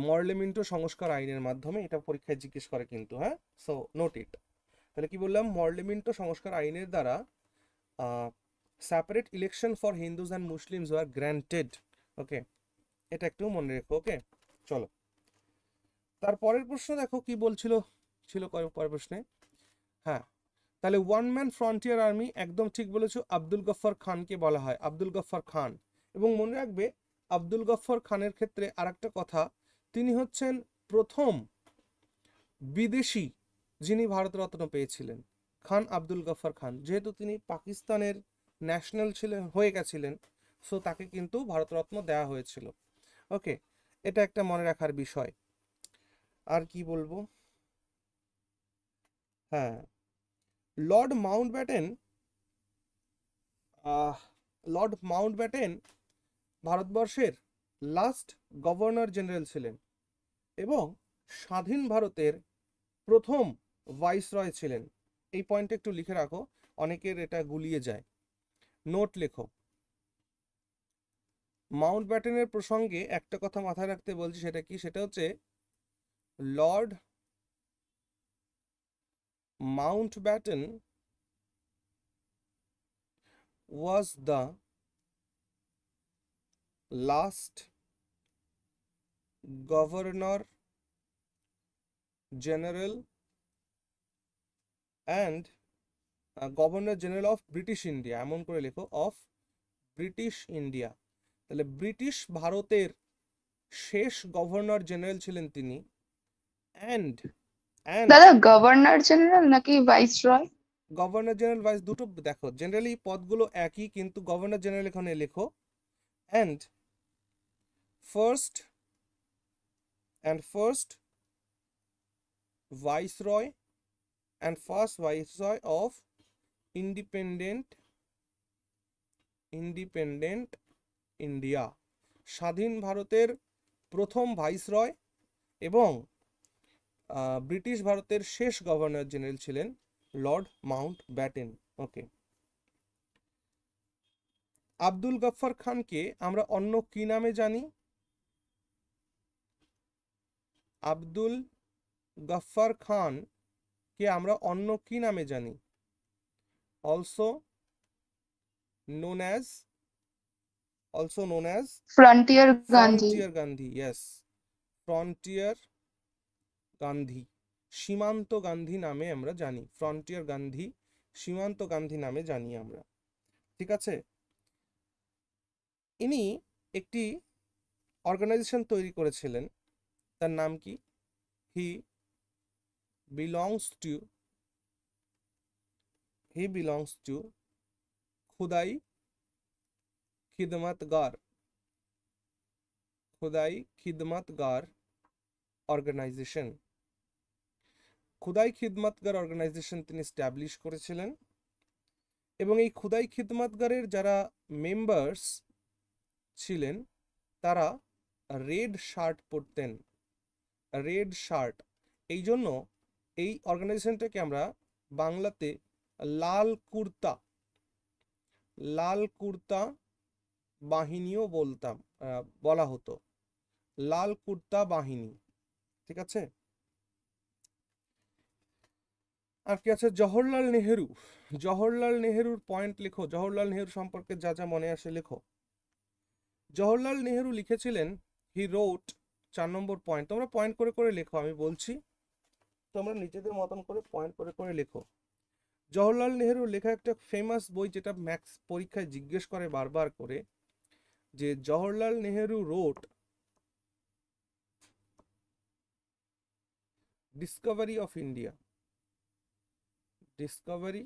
মরলেমিন্টো সংস্কার আইনের মাধ্যমে। এটা পরীক্ষায় জিজ্ঞেস করে কিন্তু, হ্যাঁ, সো নোট ইট। তাহলে কি বললাম? মরলেমিন্টো সংস্কার আইনের দ্বারা separate election for Hindus and Muslims were granted. Okay, এটা একটু মনে রেখো। ওকে, চলো তারপরের প্রশ্ন দেখো কি বলছিল, পরের প্রশ্নে। হ্যাঁ, তাহলে ওয়ান ম্যান ফ্রন্টিয়ার আর্মি একদম ঠিক বলেছো, আব্দুল গফফর খানকে বলা হয়, আব্দুল গফফর খান। এবং মনে রাখবে আব্দুল গফফর খানের ক্ষেত্রে আরেকটা কথা, তিনি হচ্ছেন প্রথম বিদেশি যিনি ভারতরত্ন পেয়েছিলেন। খান আব্দুল গফফর খান, যেহেতু তিনি পাকিস্তানের ন্যাশনাল হয়ে গেছিলেন, সো তাকে কিন্তু ভারতরত্ন দেওয়া হয়েছিল। ওকে, এটা একটা মনে রাখার বিষয়। আর কি বলবো, হ্যাঁ, লর্ড মাউন্টব্যাটেন ভারতবর্ষের লাস্ট গভর্নর জেনারেল ছিলেন এবং স্বাধীন ভারতের প্রথম ভাইসরয় ছিলেন। এই পয়েন্টটা একটু লিখে রাখো, অনেকের এটা গুলিয়ে যায়, নোট লেখো। মাউন্টব্যাটেনের প্রসঙ্গে একটা কথা মাথায় রাখতে বলছি, সেটা কি? সেটা হচ্ছে Lord Mountbatten was the last governor general and governor general of British India, এমন করে লেখো, অফ ব্রিটিশ ইন্ডিয়া। তাহলে ব্রিটিশ ভারতের শেষ গভর্নর জেনারেল ছিলেন তিনি। অ্যান্ড দাদা গভর্নর জেনারেল নাকি ভাইসরয়? গভর্নর জেনারেল ভাইস দুটো দেখো, জেনারেলি পদগুলো একই, কিন্তু গভর্নর জেনারেল এখানে লেখো। And first viceroy of independent India, স্বাধীন ভারতের প্রথম ভাইসরয় এবং ব্রিটিশ ভারতের শেষ গভর্নর জেনারেল ছিলেন লর্ড মাউন্টব্যাটেন। ওকে, আব্দুল গফফর খানকে আমরা অন্য কি নামে জানি? আব্দুল গফফর খান কে আমরা অন্য কি নামে জানি? Also known as frontier Gandhi. yes, frontier Gandhi, সীমান্ত গান্ধী নামে আমরা জানি, ফ্রন্টিয়ার গান্ধী, সীমান্ত গান্ধী নামে জানি আমরা। ঠিক আছে, ইনি একটি অর্গানাইজেশন তৈরি করেছিলেন, তার নাম কি? হি বিলংস টু খুদাই খিদমতগার অর্গানাইজেশন। খুদাই খিদমতগার অর্গানাইজেশন তিনি স্ট্যাবলিশ করেছিলেন এবং এই খুদাই খিদমতগারের যারা মেম্বার্স ছিলেন তারা রেড শার্ট পরতেন, রেড শার্ট। এই জন্য এই অর্গানাইজেশনটাকে আমরা বাংলাতে লাল কুর্তা লাল কুর্তা বাহিনীও বলা হতো, লাল কুর্তা বাহিনী। ঠিক আছে। আর কি আছে, জওহরলাল নেহেরু। জওহরলাল নেহেরুর পয়েন্ট লেখো, জওহরলাল নেহেরু সম্পর্কে যা যা মনে আসে লেখো। জওহরলাল নেহেরু লিখেছিলেন, হি রোট, 4 নম্বর পয়েন্ট, তোমরা পয়েন্ট করে করে লেখো, আমি বলছি, তোমরা নিজেদের মতন করে পয়েন্ট করে করে লেখো। জওহরলাল নেহেরুর লেখা একটা ফেমাস বই, যেটা ম্যাথস পরীক্ষায় জিজ্ঞেস করে বারবার করে, যে Jawaharlal Nehru wrote discovery of India, discovery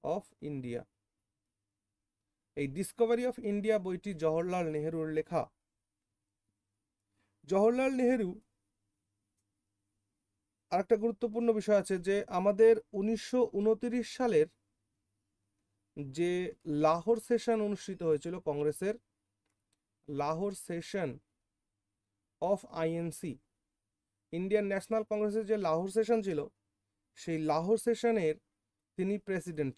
of India. এই ডিসকভারি অফ ইন্ডিয়া বইটি জওহরলাল নেহেরুর লেখা। জওহরলাল নেহেরু আরেকটা গুরুত্বপূর্ণ বিষয় আছে, যে আমাদের 1929 সালের যে লাহোর সেশন অনুষ্ঠিত হয়েছিল কংগ্রেসের, Lahore session of INC, Indian national কংগ্রেসের যে লাহোর সেশন ছিল, সেই লাহোর সেশনের তিনি প্রেসিডেন্ট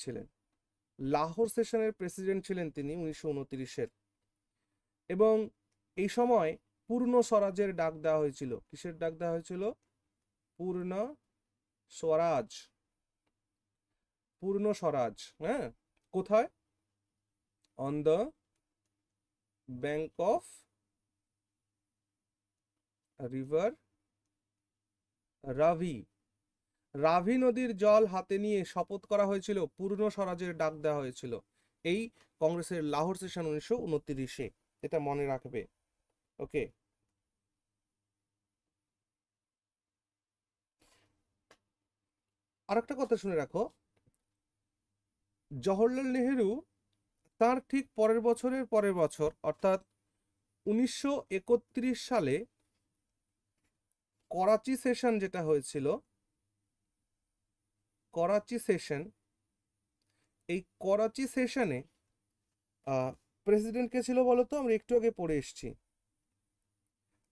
ছিলেন, লাহোর সেশনের প্রেসিডেন্ট ছিলেন তিনি 1929-এর। এবং এই সময় পূর্ণ স্বরাজের ডাক দেওয়া হয়েছিল। কিসের ডাক দেওয়া হয়েছিল? পূর্ণ স্বরাজ, পূর্ণ স্বরাজ। হ্যাঁ, কোথায়? On the bank of river Ravi, Ravi নদীর জল হাতে নিয়ে শপথ করা হয়েছিল, পূর্ণ স্বরাজের ডাক দেওয়া হয়েছিল এই কংগ্রেসের লাহোর সেশন 1929-এ। এটা মনে রাখবে। ওকে, আরেকটা কথা শুনে রাখো, জওহরলাল নেহেরু তার ঠিক পরের বছর অর্থাৎ 1931 সালে করাচি সেশন যেটা হয়েছিল, করাচি সেশন, এই করাচি সেশনে প্রেসিডেন্ট কে ছিল বলতো? আমরা একটু আগে পড়ে এসেছি।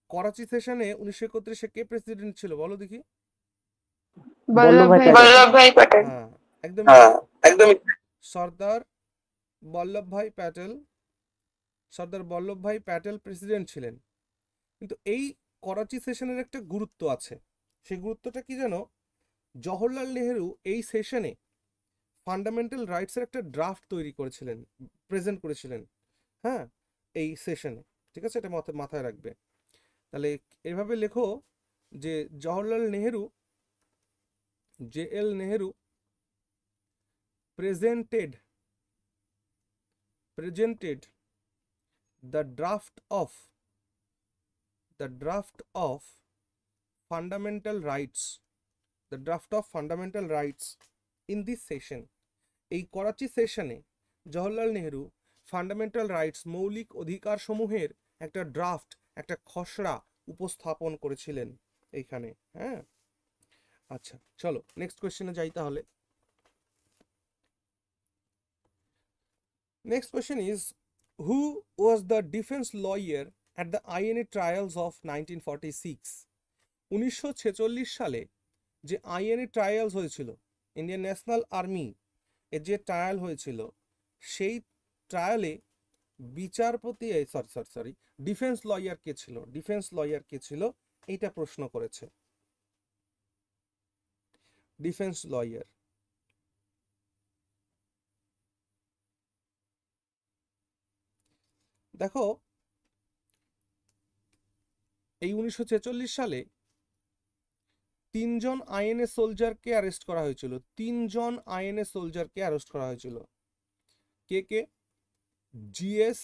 করাচি সেশনে 1931-এ কে প্রেসিডেন্ট ছিল বলো দেখি? বল্লভভাই প্যাটেল। হ্যাঁ, একদম সর্দার বল্লভভাই প্যাটেল, সর্দার বল্লভভাই প্যাটেল প্রেসিডেন্ট ছিলেন। কিন্তু এই করাচি সেশনের একটা গুরুত্ব আছে। সেই গুরুত্বটা কি জানো? জওহরলাল নেহেরু এই সেশনে ফান্ডামেন্টাল রাইটসের একটা ড্রাফট তৈরি করেছিলেন, প্রেজেন্ট করেছিলেন। হ্যাঁ, এই সেশনে। ঠিক আছে, এটা মাথায় রাখবে। তাহলে এভাবে লেখো যে Jawaharlal Nehru, JL Nehru presented the draft of fundamental rights in this session. এই করাচি সেশনে জওহরলাল নেহেরু ফান্ডামেন্টাল রাইটস, মৌলিক অধিকার সমূহের একটা ড্রাফট, একটা খসড়া উপস্থাপন করেছিলেন এইখানে। হ্যাঁ, আচ্ছা চলো নেক্সট কোয়েশ্চেনে যাই তাহলে। Next question is, who was the defense lawyer at the INA trials of 1946? 1946 সালে যে INA ট্রায়ালস হয়েছিল, ইন্ডিয়ান ন্যাশনাল আর্মি এর যে ট্রায়াল হয়েছিল, সেই ট্রায়ালে বিচারপতি ডিফেন্স লয়ার কে ছিল? এইটা প্রশ্ন করেছে। ডিফেন্স লয়ার, দেখো এই 1946 সালে 3 জন আইএনএ সোলজারকে অ্যারেস্ট করা হয়েছিল। 3 জন আইএনএ সোলজারকে অ্যারেস্ট করা হয়েছিল। কে কে? জিএস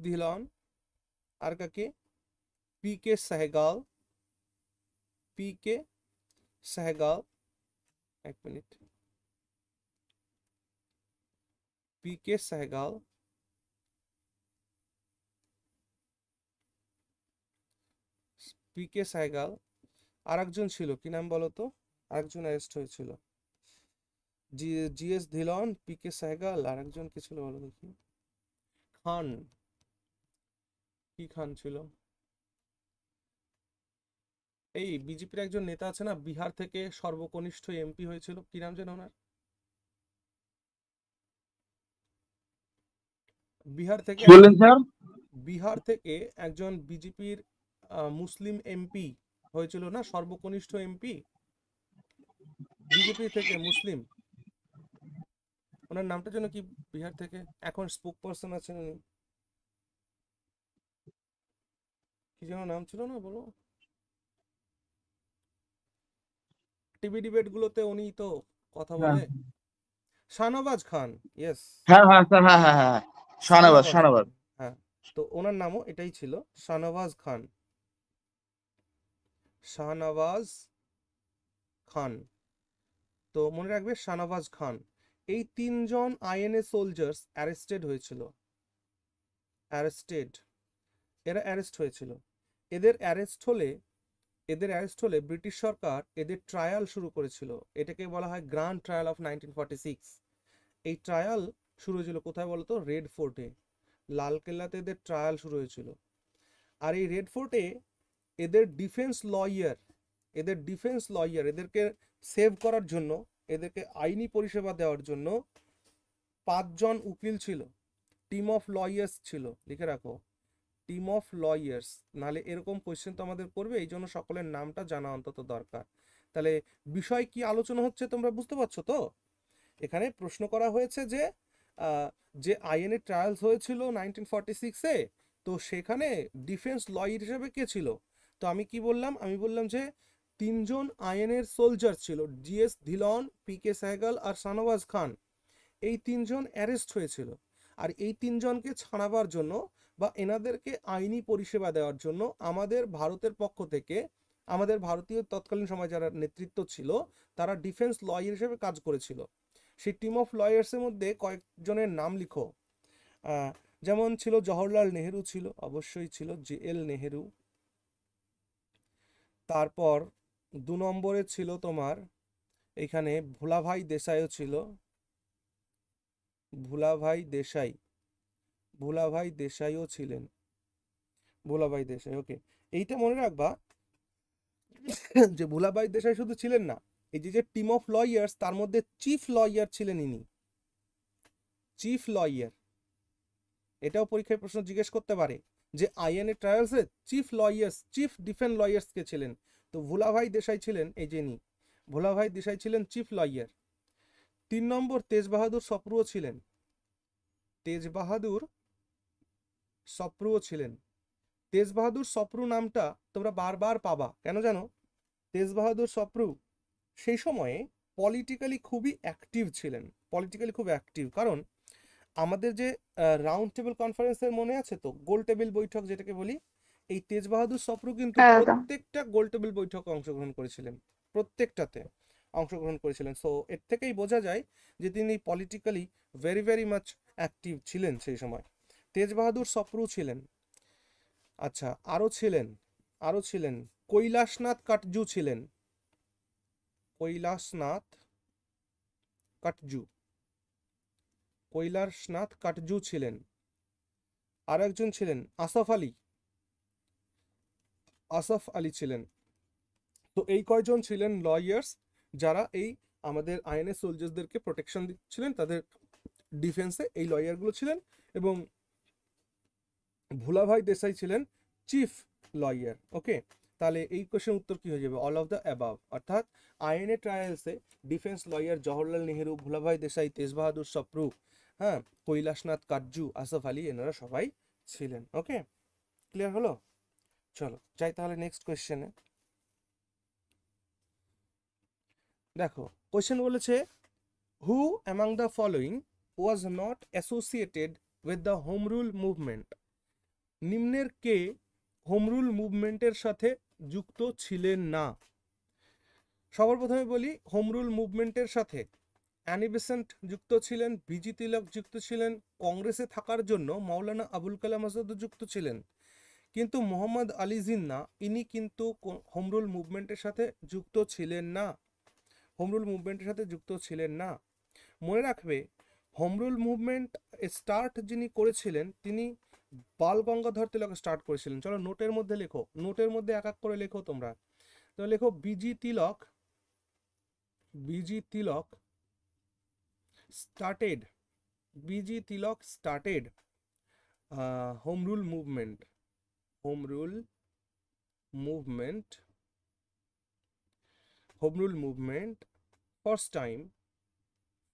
ধিলন, আর কাকে? পিকে সেহগাল, এক মিনিট, পিকে সেহগাল, আর একজন ছিল, কি নাম বলো তো? আরেকজন অ্যারেস্ট হয়েছিল। জিএস ধিলন, পিকে সেহগাল, আর একজন কি ছিল বলো দেখি? খান, কি খান ছিল? এই বিজেপির একজন নেতা আছে না, বিহার থেকে সর্বকনিষ্ঠ এমপি হয়েছিল, কি নাম যেন ওনার? বিহার থেকে কি বললেন স্যার? বিহার থেকে একজন বিজেপির মুসলিম এমপি হয়েছিল না, সর্বকনিষ্ঠ এমপি বিজেপি থেকে মুসলিম, ওনার নামটা যেন কি? বিহার থেকে এখন স্পোক পারসন আছেন উনি, কি যেন নাম ছিল না, বলো। টিভি ডিবেট গুলোতে উনি তো কথা হ্যাঁ বলে। শাহনওয়াজ খান, ইয়েস, হ্যাঁ হ্যাঁ স্যার, হ্যাঁ হ্যাঁ হ্যাঁ, শাহনওয়াজ শাহনওয়াজ শাহনওয়াজ। খান, হ্যাঁ। তো ওনার নামও এটাই ছিল, শাহনওয়াজ খান, শাহনওয়াজ খান। তো মনে রাখবে শাহনওয়াজ খান। এই তিনজন আইএনএ সোলজার্স অ্যারেস্টেড হয়েছিল, অ্যারেস্টেড, এরা অ্যারেস্ট হয়েছিল। এদের অ্যারেস্ট হলে ব্রিটিশ সরকার এদের ট্রায়াল শুরু করেছিল। এটাকে বলা হয় গ্র্যান্ড ট্রায়াল অফ 1946। এই ট্রায়াল শুরু হয়েছিল কোথায় বলতো? রেড ফোর্টে, লালকেল্লাতে এদের ট্রায়াল শুরু হয়েছিল। আর এই রেড ফোর্টে এদের ডিফেন্স লয়ার, এদেরকে সেভ করার জন্য, এদেরকে আইনি পরিষেবা দেওয়ার জন্য 5 জন উকিল ছিল, টিম অফ লয়ার্স ছিল, লিখে রাখো, টিম অফ লয়ার্স। নালে এরকম কোয়েশ্চেন তো আমাদের করবে, এই জন্য সকলের নামটা জানা অন্তত দরকার। তাহলে বিষয় কি আলোচনা হচ্ছে তোমরা বুঝতে পারছো তো? এখানে প্রশ্ন করা হয়েছে যে যে আইএনএ ট্রায়ালস হয়েছিল 1946-এ, তো সেখানে ডিফেন্স লয়ার হিসেবে কে ছিল? তো আমি কি বললাম? আমি বললাম যে 3 জন আইএনএর সোলজার ছিল, জিএস ধিলন, পিকে সেহগল আর শাহনওয়াজ খান। এই 3 জন অ্যারেস্ট হয়েছিল। আর এই 3 জনকে ছাড়াবার জন্য বা এনাদেরকে আইনি পরিষেবা দেওয়ার জন্য আমাদের ভারতের পক্ষ থেকে, আমাদের ভারতীয় তৎকালীন সময় যারা নেতৃত্ব ছিল, তারা ডিফেন্স লয়ার হিসেবে কাজ করেছিল। সেই টিম অফ লয়ার্সের মধ্যে কয়েকজনের নাম লিখো। যেমন ছিল জওহরলাল নেহেরু, ছিল অবশ্যই, ছিল JL নেহেরু। তারপর 2 নম্বরে ছিল তোমার এখানে ভোলাভাই দেশাইও ছিল, ভোলাভাই দেশাইও ছিলেন, ভোলাভাই দেশাই। ওকে, এইটা মনে রাখবা যে ভোলাভাই দেশাই শুধু ছিলেন না, এই যে টিম অফ লয়ার্স, তার মধ্যে চিফ লয়ার ছিলেন ইনি, চিফ লয়ার। এটাও পরীক্ষায় প্রশ্ন জিজ্ঞেস করতে পারে যে আইএনএ ট্রায়ালসে চিফ ডিফেন্স লয়ার্স কে ছিলেন? তো ভোলাভাই দেশাই ছিলেন, এই যে ইনি, ভোলাভাই দেশাই ছিলেন চিফ লয়ার। 3 নম্বর তেজ বাহাদুর সপ্রুও ছিলেন, তেজ বাহাদুর সপ্রু নামটা তোমরা বারবার পাবা, কেন জানো? তেজ বাহাদুর সপ্রু সেই সময়ে পলিটিক্যালি খুবই অ্যাক্টিভ ছিলেন, কারণ আমাদের যে রাউন্ড টেবিল কনফারেন্সের মনে আছে তো, গোল টেবিল বৈঠক যেটাকে বলি, এই তেজ বাহাদুর সপ্রু কিন্তু হ্যাঁ দাদা। প্রত্যেকটা গোল টেবিল বৈঠকে অংশগ্রহণ করেছিলেন, প্রত্যেকটাতে অংশগ্রহণ করেছিলেন। সো এর থেকেই বোঝা যায় যে তিনি politically very very much active ছিলেন সেই সময়। তেজ বাহাদুর সপ্রু ছিলেন। আচ্ছা, আরো ছিলেন কৈলাসনাথ কাটজু ছিলেন, কৈলাসনাথ কাটজু ছিলেন। আর একজন ছিলেন আসফ আলী ছিলেন। তো এই কয়জন ছিলেন লয়ার্স, যারা এই আমাদের আইএনএ সোলজার্সদেরকে প্রোটেকশন দিচ্ছিলেন, তাদের ডিফেন্সে এই লয়ারগুলো ছিলেন। এবং ভোলাভাই দেশাই ছিলেন চিফ লয়ার। ওকে, তাহলে এই কোশ্চেন উত্তর কি হয়ে যাবে? All of the above. অর্থাৎ আইএনএ ট্রায়ালসে ডিফেন্স লয়ার জওহরলাল নেহেরু, ভোলাভাই দেশাই, তেজ বাহাদুর সপ্রু, হ্যাঁ, কৈলাসনাথ কাটজু, আসফ আলী, এনারা সবাই ছিলেন। ওকে, ক্লিয়ার হলো? চলো যাই তাহলে নেক্সট কোয়েশ্চেনে। দেখো কোয়েশ্চেন বলেছে, who among the following was not associated with the home rule movement? নিম্নের কে হোম রুল মুভমেন্টের সাথে যুক্ত ছিলেন না? সবার প্রথমে বলি, হোম রুল মুভমেন্টের সাথে অ্যানি বেসেন্ট যুক্ত ছিলেন, বিজি তিলক যুক্ত ছিলেন, কংগ্রেসে থাকার জন্য মাওলানা আবুল কালাম আজাদও যুক্ত ছিলেন। কিন্তু মোহাম্মদ আলী জিন্নাহ, ইনি কিন্তু হোম রুল মুভমেন্টের সাথে যুক্ত ছিলেন না। মনে রাখবে, হোম রুল মুভমেন্ট স্টার্ট যিনি করেছিলেন, তিনি বাল গঙ্গাধর তিলক স্টার্ট করেছিলেন। চলো নোটের মধ্যে লেখো, নোটের মধ্যে এক এক করে লেখো তোমরা। তো লেখো busy Tilak started BG Tilak started home rule movement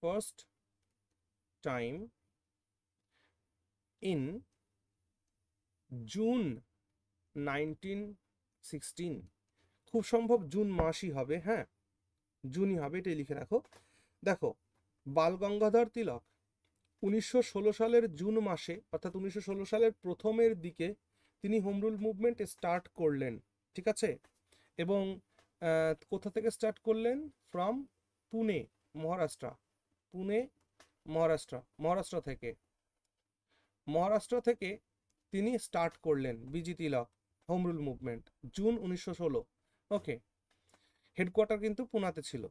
first time in June 1916। খুব সম্ভব জুন মাসই হবে, হ্যাঁ জুনই হবে, এটাই লিখে রাখো। দেখো বাল গঙ্গাধর তিলক 1916 সালের জুন মাসে অর্থাৎ 1916 সালের প্রথমের দিকে তিনি হোম রুল মুভমেন্ট স্টার্ট করলেন, ঠিক আছে। এবং কোথা থেকে স্টার্ট করলেন? ফ্রম পুনে মহারাষ্ট্র থেকে তিনি স্টার্ট করলেন বিজি তিলক হোম রুল মুভমেন্ট জুন 1916। ওকে, হেডকোয়ার্টার কিন্তু পুনাতে ছিল।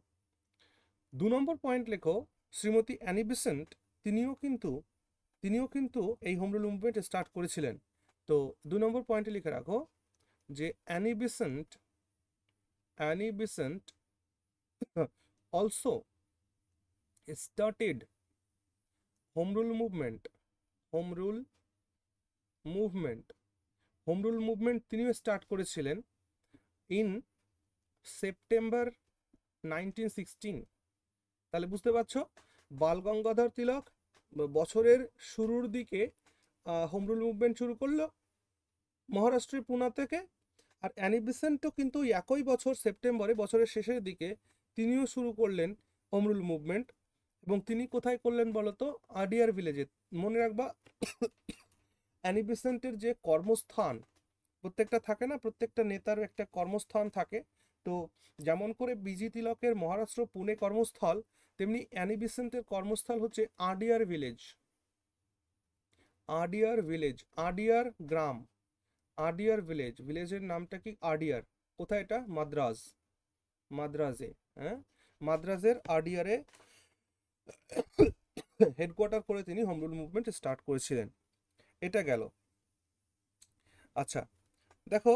2 নম্বর পয়েন্ট লেখো শ্রীমতী অ্যানি বেসেন্ট তিনিও কিন্তু এই হোম রুল মুভমেন্ট স্টার্ট করেছিলেন। তো 2 নম্বর পয়েন্টে লিখে রাখো যে Annie Besant also started home rule movement তিনিও স্টার্ট করেছিলেন ইন সেপ্টেম্বর 1916। তাহলে বুঝতে পারছো বাল গঙ্গাধর তিলক বছরের শুরুর দিকে হোম রুল মুভমেন্ট শুরু করলো মহারাষ্ট্রের পুনা থেকে, আর অ্যানি বেসেন্টও কিন্তু একই বছর সেপ্টেম্বরে বছরের শেষের দিকে তিনিও শুরু করলেন হোম রুল মুভমেন্ট। এবং তিনি কোথায় করলেন বলতো? আডিয়ার ভিলেজে। মনে রাখবা অ্যানি বেসেন্টের যে কর্মস্থান প্রত্যেকটা থাকে না, প্রত্যেকটা নেতার একটা কর্মস্থান থাকে। তো যেমন করে বিজি তিলকের মহারাষ্ট্র পুনে কর্মস্থল, তেমনি অ্যানি বেসেন্টের কর্মস্থল হচ্ছে আডিয়ার ভিলেজ, আডিয়ার গ্রাম, আডিয়ার ভিলেজের নামটা কি? আডিয়ার। কোথায় এটা? মাদ্রাজে, হ্যাঁ মাদ্রাজের আডিয়ারে হেডকোয়ার্টার করে তিনি হোম রুল মুভমেন্ট স্টার্ট করেছিলেন। এটা গেল। আচ্ছা দেখো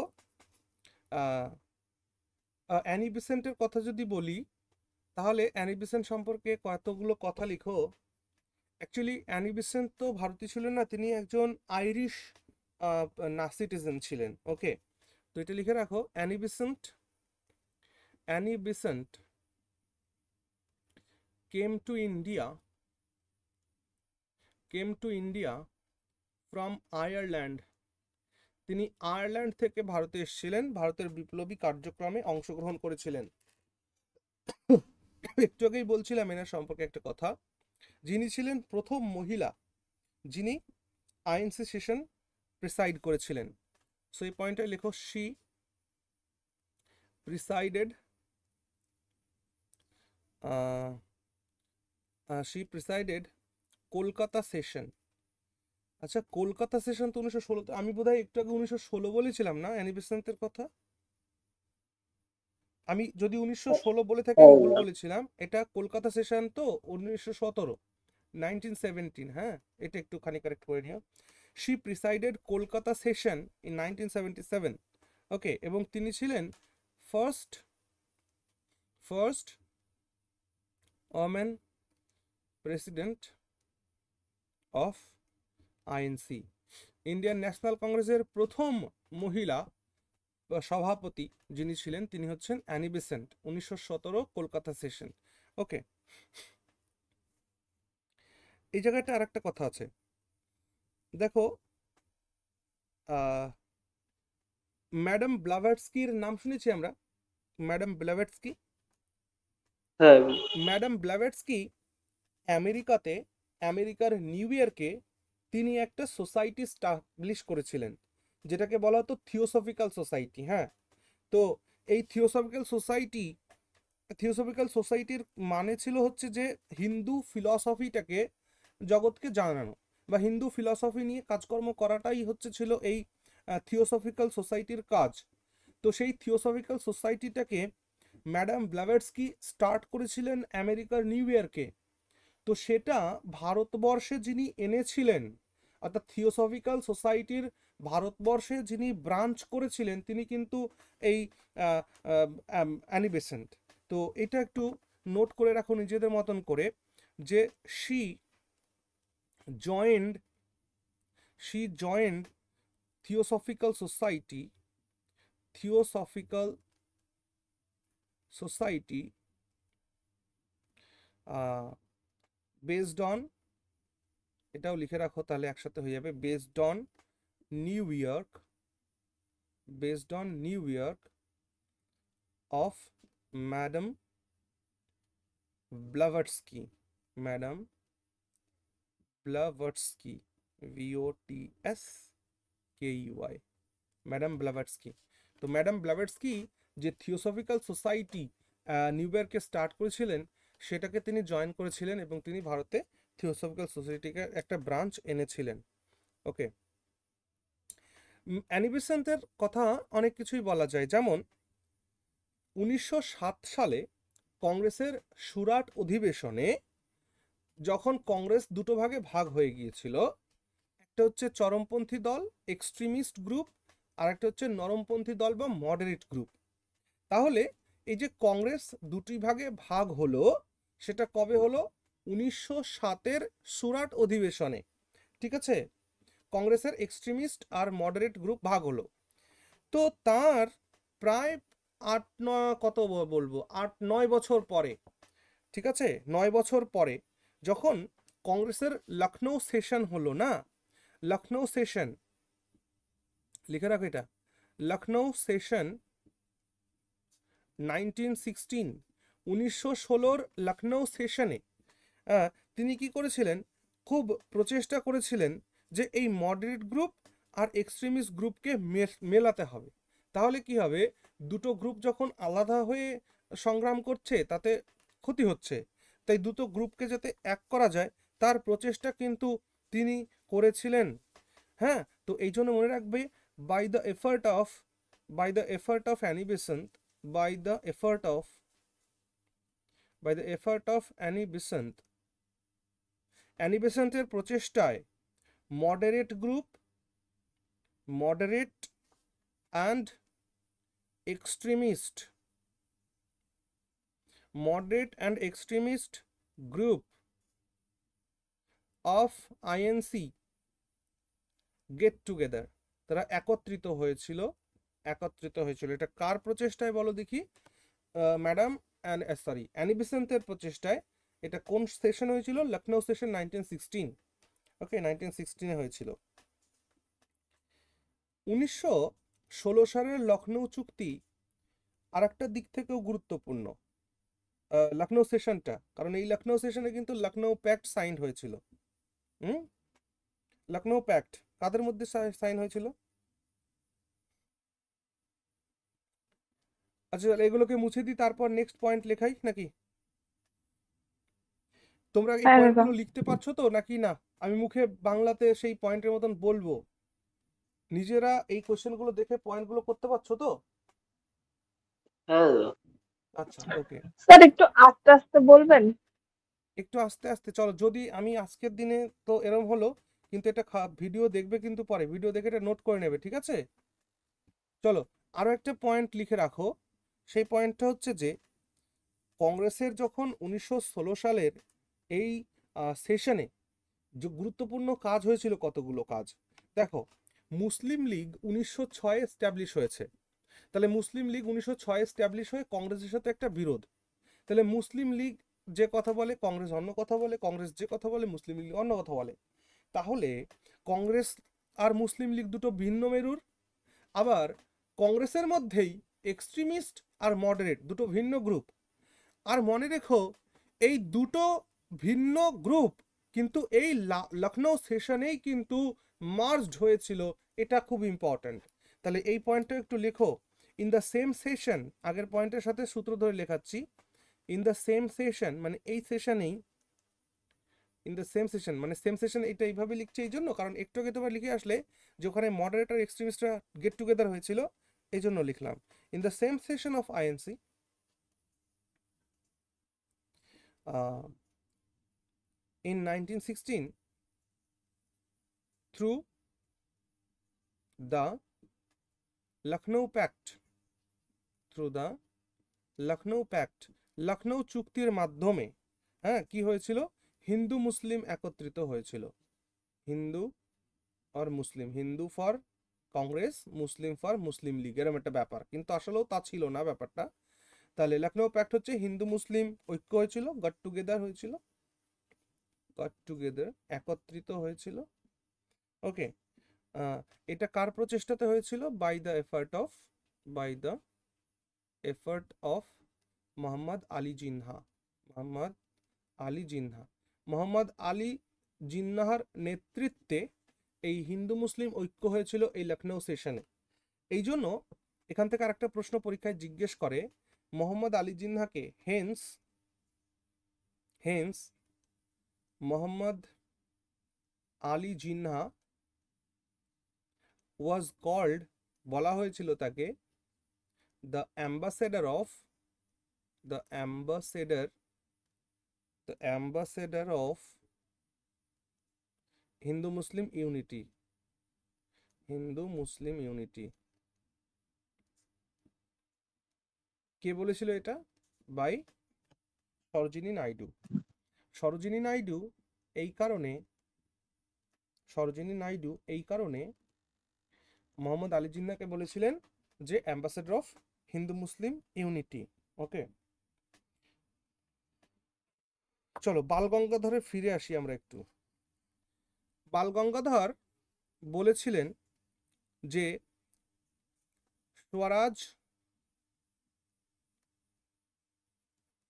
অ্যানি বেসেন্টের কথা যদি বলি তাহলে অ্যানি বেসেন্ট সম্পর্কে কতগুলো কথা লিখো। অ্যাকচুয়ালি অ্যানি বেসেন্ট তো ভারতীয় ছিলেন না, তিনি একজন আইরিশ সিটিজেন ছিলেন। ওকে, তো এটা লিখে রাখো Annie Besant came to India from Ireland। তিনি আয়ারল্যান্ড থেকে ভারতে এসেছিলেন, ভারতের বিপ্লবী কার্যক্রমে অংশগ্রহণ করেছিলেন। একটু আগেই বলছিলাম এনার সম্পর্কে একটা কথা, যিনি ছিলেন প্রথম মহিলা যিনি আইএনসি সেশন প্রিসাইড করেছিলেন। সো এই পয়েন্টটাই লেখো, শি প্রিসাইডেড কলকাতা সেশন। আচ্ছা কলকাতা সেশন তো 1916, আমি বোধহয় একটু আগে 1916 বলেছিলাম না অ্যানি বেসেন্টের কথা? আমি যদি 1916 বলে থাকি আমি ভুল বলেছিলাম। এটা কলকাতা সেশন তো 1917, হ্যাঁ এটা একটুখানি কারেক্ট করে নিও। She presided Kolkata session in 1977। ওকে, এবং তিনি ছিলেন first women president of INC. Indian national কংগ্রেসের প্রথম মহিলা সভাপতি যিনি ছিলেন তিনি হচ্ছেন অ্যানি বেসেন্ট, 1917 কলকাতা সেশন। ওকে, এই জায়গাটা আর একটা কথা আছে দেখো, ম্যাডাম ব্লাভাটস্কির নাম শুনেছি আমরা, ম্যাডাম ব্লাভাটস্কি। হ্যাঁ ম্যাডাম ব্লাভাটস্কি আমেরিকার নিউ ইয়র্কে তিনি একটা সোসাইটি স্টাবলিশ করেছিলেন যেটাকে বলা হতো থিওসফিক্যাল সোসাইটি। হ্যাঁ, তো এই থিওসফিক্যাল সোসাইটির মানে ছিল হচ্ছে যে হিন্দু ফিলসফিটাকে জগৎকে জানানো বা হিন্দু ফিলসফি নিয়ে কাজকর্ম করাটাই ছিল এই থিওসফিক্যাল সোসাইটির কাজ। তো সেই থিওসফিক্যাল সোসাইটিটাকে ম্যাডাম ব্লাভাটস্কি স্টার্ট করেছিলেন আমেরিকার নিউ ইয়র্কে। তো সেটা ভারতবর্ষে যিনি এনেছিলেন অর্থাৎ থিওসফিক্যাল সোসাইটির ভারতবর্ষে যিনি ব্রাঞ্চ করেছিলেন তিনি কিন্তু এই অ্যানি বেসেন্ট। তো এটা একটু নোট করে রাখো নিজেদের মতন করে যে she joined theosophical society based on, এটাও লিখে রাখো তাহলে একসাথে হয়ে যাবে, based on New York of Madam Blavatsky, VOTSKEY, madam Blavatsky. তো ম্যাডাম ব্লাভাটস্কি যে থিওসফিক্যাল সোসাইটি নিউ ইয়র্কে স্টার্ট করেছিলেন সেটাকে তিনি জয়েন করেছিলেন এবং তিনি ভারতে থিওসফিক্যাল সোসাইটিকে একটা ব্রাঞ্চ এনেছিলেন। ওকে, অ্যানি বেসেন্টের কথা অনেক কিছুই বলা যায়, যেমন 1907 সালে কংগ্রেসের সুরাট অধিবেশনে যখন কংগ্রেস দুটো ভাগে ভাগ হয়ে গিয়েছিল, একটা হচ্ছে চরমপন্থী দল এক্সট্রিমিস্ট গ্রুপ, আর একটা হচ্ছে নরমপন্থী দল বা মডারেট গ্রুপ। তাহলে এই যে কংগ্রেস দুটি ভাগে ভাগ হলো সেটা কবে হলো? 1907-এর সুরাট অধিবেশনে, ঠিক আছে? কংগ্রেসের এক্সট্রিমিস্ট আর মডারেট গ্রুপ ভাগ হলো। তো তার প্রায় 8-9 বছর পরে, ঠিক আছে, 9 বছর পরে যখন কংগ্রেসের লখনৌ সেশন হলো না, লখনৌ সেশন লিখে রাখো এটা, লখনৌ সেশন 1916 লখনৌ সেশনে তিনি কি করেছিলেন? খুব প্রচেষ্টা করেছিলেন যে এই মডারেট গ্রুপ আর এক্সট্রিমিস্ট গ্রুপকে মেলাতে হবে। তাহলে কি হবে, দুটো গ্রুপ যখন আলাদা হয়ে সংগ্রাম করছে তাতে ক্ষতি হচ্ছে, তাই দুটো গ্রুপকে যাতে এক করা যায় তার প্রচেষ্টা কিন্তু তিনি করেছিলেন। হ্যাঁ, তো এই জন্য মনে রাখবে, by the effort of Annie Besant, Annie বেসেন্টের প্রচেষ্টায় moderate and extremist group of INC get together, তারা একত্রিত হয়েছিল। এটা কার প্রচেষ্টায় বলো দেখি? অ্যানি বেসেন্টের প্রচেষ্টায়। এটা কোন সেশন হয়েছিল? লখনৌ সেশন 1916। ওকে, 1916-এ হয়েছিল। 1916 সালের লখনৌ চুক্তি আর একটা দিক থেকেও গুরুত্বপূর্ণ, লখনৌ সেশনটা, কারণ এই লখনৌ সেশনে কিন্তু লখনৌ প্যাক্ট সাইন হয়েছিল। লখনৌ প্যাক্ট কাদের মধ্যে সাইন হয়েছিল? আচ্ছা, এগুলোকে মুছে দিই, তারপর নেক্সট পয়েন্ট লেখাই নাকি? তোমরা এই হ্যাঁ দাদা। পয়েন্টগুলো লিখতে পারছো তো নাকি না? আমি মুখে বাংলাতে সেই পয়েন্টের মতন বলবো, নিজেরা এই কোশ্চেনগুলো দেখে পয়েন্টগুলো করতে পারছো তো? হ্যাঁ দাদা। আচ্ছা, ওকে, স্যার একটু আস্তে আস্তে বলবেন? একটু আস্তে আস্তে চলো। যদি আমি আজকের দিনে তো এরকম হলো, কিন্তু এটা ভিডিও দেখবে কিন্তু পরে, ভিডিও দেখে এটা নোট করে নেবে, ঠিক আছে? চলো, আরো একটা পয়েন্ট লিখে রাখো। সেই পয়েন্টটা হচ্ছে যে কংগ্রেসের যখন 1916 সালের এই সেশনে যে গুরুত্বপূর্ণ কাজ হয়েছিল, কতগুলো কাজ দেখো। মুসলিম লীগ 1906 এস্টাবলিশ হয়েছে। তাহলে মুসলিম লীগ 1906 এস্টাবলিশ হয়ে কংগ্রেসের সাথে একটা বিরোধ। তাহলে মুসলিম লীগ যে কথা বলে কংগ্রেস অন্য কথা বলে, কংগ্রেস যে কথা বলে মুসলিম লীগ অন্য কথা বলে। তাহলে কংগ্রেস আর মুসলিম লীগ দুটো ভিন্ন মেরুর। আবার কংগ্রেসের মধ্যেই এক্সট্রিমিস্ট আর মডারেট দুটো ভিন্ন গ্রুপ। আর মনে রেখো, এই দুটো ভিন্ন গ্রুপ কিন্তু এই লখনৌ সেশনেই কিন্তু মার্জড হয়েছিল। এটা খুব ইম্পর্ট্যান্ট। তাহলে এই পয়েন্টটা একটু লেখো। ইন দ্য সেম সেশন, আগের পয়েন্টের সাথে সূত্র ধরে লেখাচ্ছি। ইন দ্য সেম সেশন মানে এই সেশনেই, ইন দ্য সেম সেশন মানে সেম সেশন, এটা এইভাবে লিখছে এই জন্য কারণ একটু আগে তোমার লিখে আসলে যে ওখানে মডারেট আর এক্সট্রিমিস্টরা গেট টুগেদার হয়েছিল, এই জন্য লিখলাম। In the same session of INC in 1916, through the Lucknow pact, through the Lucknow pact, Lucknow চুক্তির মাধ্যমে, হ্যাঁ, কি হয়েছিল, হিন্দু মুসলিম একত্রিত হয়েছিল। হিন্দু আর Muslim, Hindu for Congress, Muslim for Muslim League, এরকম একটা ব্যাপার, কিন্তু আসলেও তা ছিল না ব্যাপারটা। তাহলে লখনৌ প্যাক্ট হচ্ছে হিন্দু মুসলিম ঐক্য হয়েছিল, গট টুগেদার হয়েছিল, গট টুগেদার, একত্রিত হয়েছিল। ওকে, এটা কার প্রচেষ্টাতে হয়েছিল? By the effort of Mohammad Ali Jinnah, Mohammad Ali Jinnah, Mohammad Ali জিন্নাহর নেতৃত্বে এই হিন্দু মুসলিম ঐক্য হয়েছিল এই লখনৌ সেশনে। এই জন্য এখান থেকে আরেকটা প্রশ্ন পরীক্ষায় জিজ্ঞেস করে, মোহাম্মদ আলী জিন্নাহকে hence Mohammad Ali Jinnah was called, বলা হয়েছিল তাকে, the ambassador of Hindu Muslim unity, Hindu Muslim unity. কে বলেছিল এটা? বাই সরোজিনী নাইডু। সরোজিনী নাইডু এই কারণে মোহাম্মদ আলী জিন্নাহকে বলেছিলেন যে ambassador of Hindu Muslim unity. Okay, চলো বাল গঙ্গাধরে ফিরে আসি আমরা একটু। বাল গঙ্গাধর বলেছিলেন যে swaraj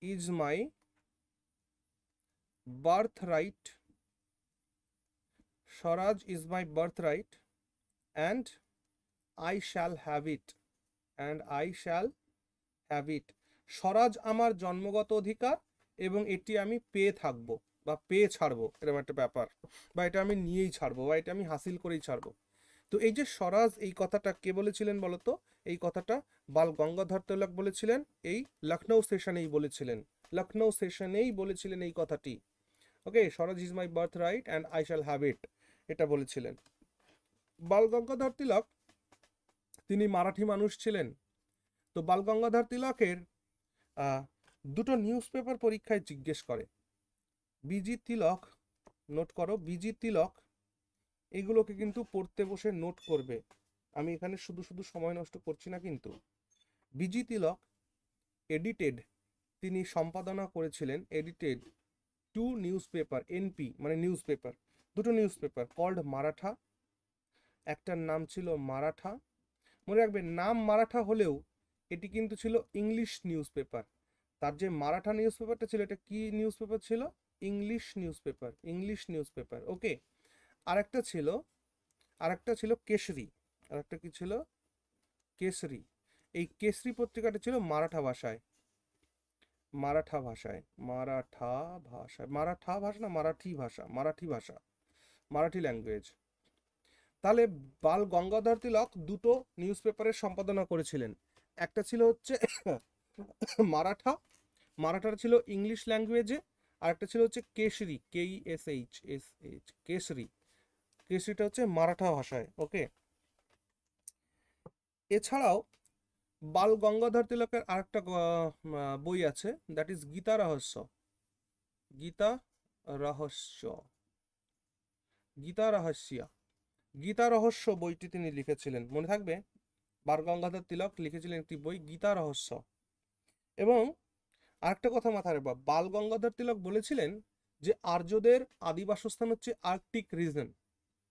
is my birthright, swaraj is my birthright and I shall have it, swaraj আমার জন্মগত অধিকার এবং এটি আমি পেয়ে থাকবো বা পেয়ে ছাড়বো, এরকম একটা ব্যাপার, বা এটা আমি নিয়েই ছাড়বো, বা এটা আমি হাসিল করেই ছাড়বো। তো এই যে স্বরাজ, এই কথাটা কে বলেছিলেন বলতো? এই কথাটা বাল গঙ্গাধর তিলক বলেছিলেন, এই লখনৌ সেশনেই বলেছিলেন এই কথাটি। Okay, swaraj is my birth right and I shall have it, এটা বলেছিলেন। বাল গঙ্গাধর তিলক তিনি মারাঠি মানুষ ছিলেন। তো বাল গঙ্গাধর তিলকের দুটো নিউজ পেপার পরীক্ষায় জিজ্ঞেস করে। বিজি তিলক, নোট করো, বিজি তিলক, এগুলোকে কিন্তু পড়তে বসে নোট করবে, আমি এখানে শুধু সময় নষ্ট করছি না কিন্তু। বিজি তিলক তিনি সম্পাদনা করেছিলেন, এডিটেড 2 নিউজ পেপার, এনপি মানে নিউজ পেপার, দুটো নিউজ পেপার কল্ড মারাঠা, একটার নাম ছিল মারাঠা। মনে রাখবে, নাম মারাঠা হলেও এটি কিন্তু ছিল ইংলিশ নিউজ পেপার। তার যে মারাঠা নিউজ পেপারটা ছিল, এটা কি নিউজ পেপার ছিল? English news paper. ওকে, আরেকটা ছিল কেশরী, আরেকটা কি ছিল? কেশরী। এই কেশরী পত্রিকাটা ছিল মারাঠা ভাষায়, মারাঠি ল্যাঙ্গুয়েজ। তাহলে বাল গঙ্গাধর তিলক দুটো নিউজ পেপারের সম্পাদনা করেছিলেন। একটা ছিল হচ্ছে মারাঠাটা ছিল ইংলিশ ল্যাঙ্গুয়েজে, আর একটা ছিল হচ্ছে কেশরী, কেশরীটা হচ্ছে মারাঠা ভাষায়। ওকে, এছাড়াও বাল গঙ্গাধর তিলকের আরেকটা বই আছে, দ্যাট ইজ গীতা রহস্য বইটি তিনি লিখেছিলেন, মনে থাকবে, বাল গঙ্গাধর তিলক লিখেছিলেন একটি বই গীতা রহস্য। এবং আরেকটা কথা মাথায় রাখবা, বাল গঙ্গাধর তিলক বলেছিলেন যে আর্যদের আদি বাসস্থান হচ্ছে আর্কটিক রিজন,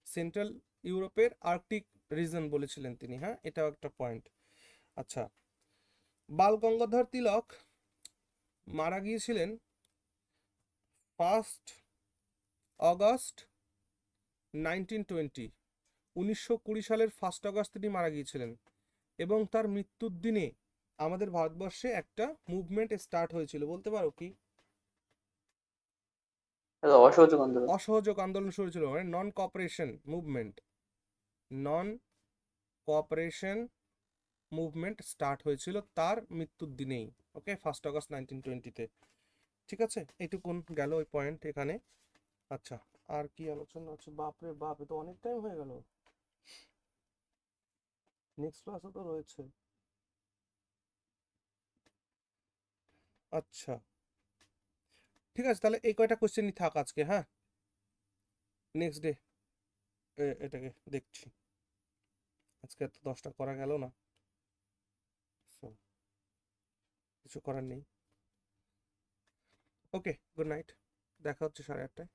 সেন্ট্রাল ইউরোপের আর্কটিক রিজন বলেছিলেন তিনি। হ্যাঁ, এটাও একটা পয়েন্ট। আচ্ছা, বাল গঙ্গাধর তিলক মারা গিয়েছিলেন 1 অগস্ট 1920, 1920 সালের 1 অগস্ট তিনি মারা গিয়েছিলেন। এবং তার মৃত্যুর দিনে আমাদের ভারতবর্ষে একটা মুভমেন্ট স্টার্ট হয়েছিল, বলতে পারো কি? অসহযোগ আন্দোলন শুরু ছিল, মানে নন কোঅপারেশন মুভমেন্ট স্টার্ট হয়েছিল তার মৃত্যুর দিনেই। ওকে, 1 অগস্ট 1920-তে। ঠিক আছে, এইটুকুন গেল ওই পয়েন্ট এখানে। আচ্ছা, আর কি আলোচনা আছে? বাপরে বাপ, এ তো অনেক টাইম হয়ে গেল। নেক্সট ক্লাসও তো রয়েছে। আচ্ছা ঠিক আছে, তাহলে এই কয়টা কোশ্চেনই থাক আজকে। হ্যাঁ, নেক্সট ডে এটাকে দেখছি। আজকে তো 10টা করা গেল না, So, কিছু করার নেই। ওকে, গুড নাইট, দেখা হচ্ছে 8:30টায়।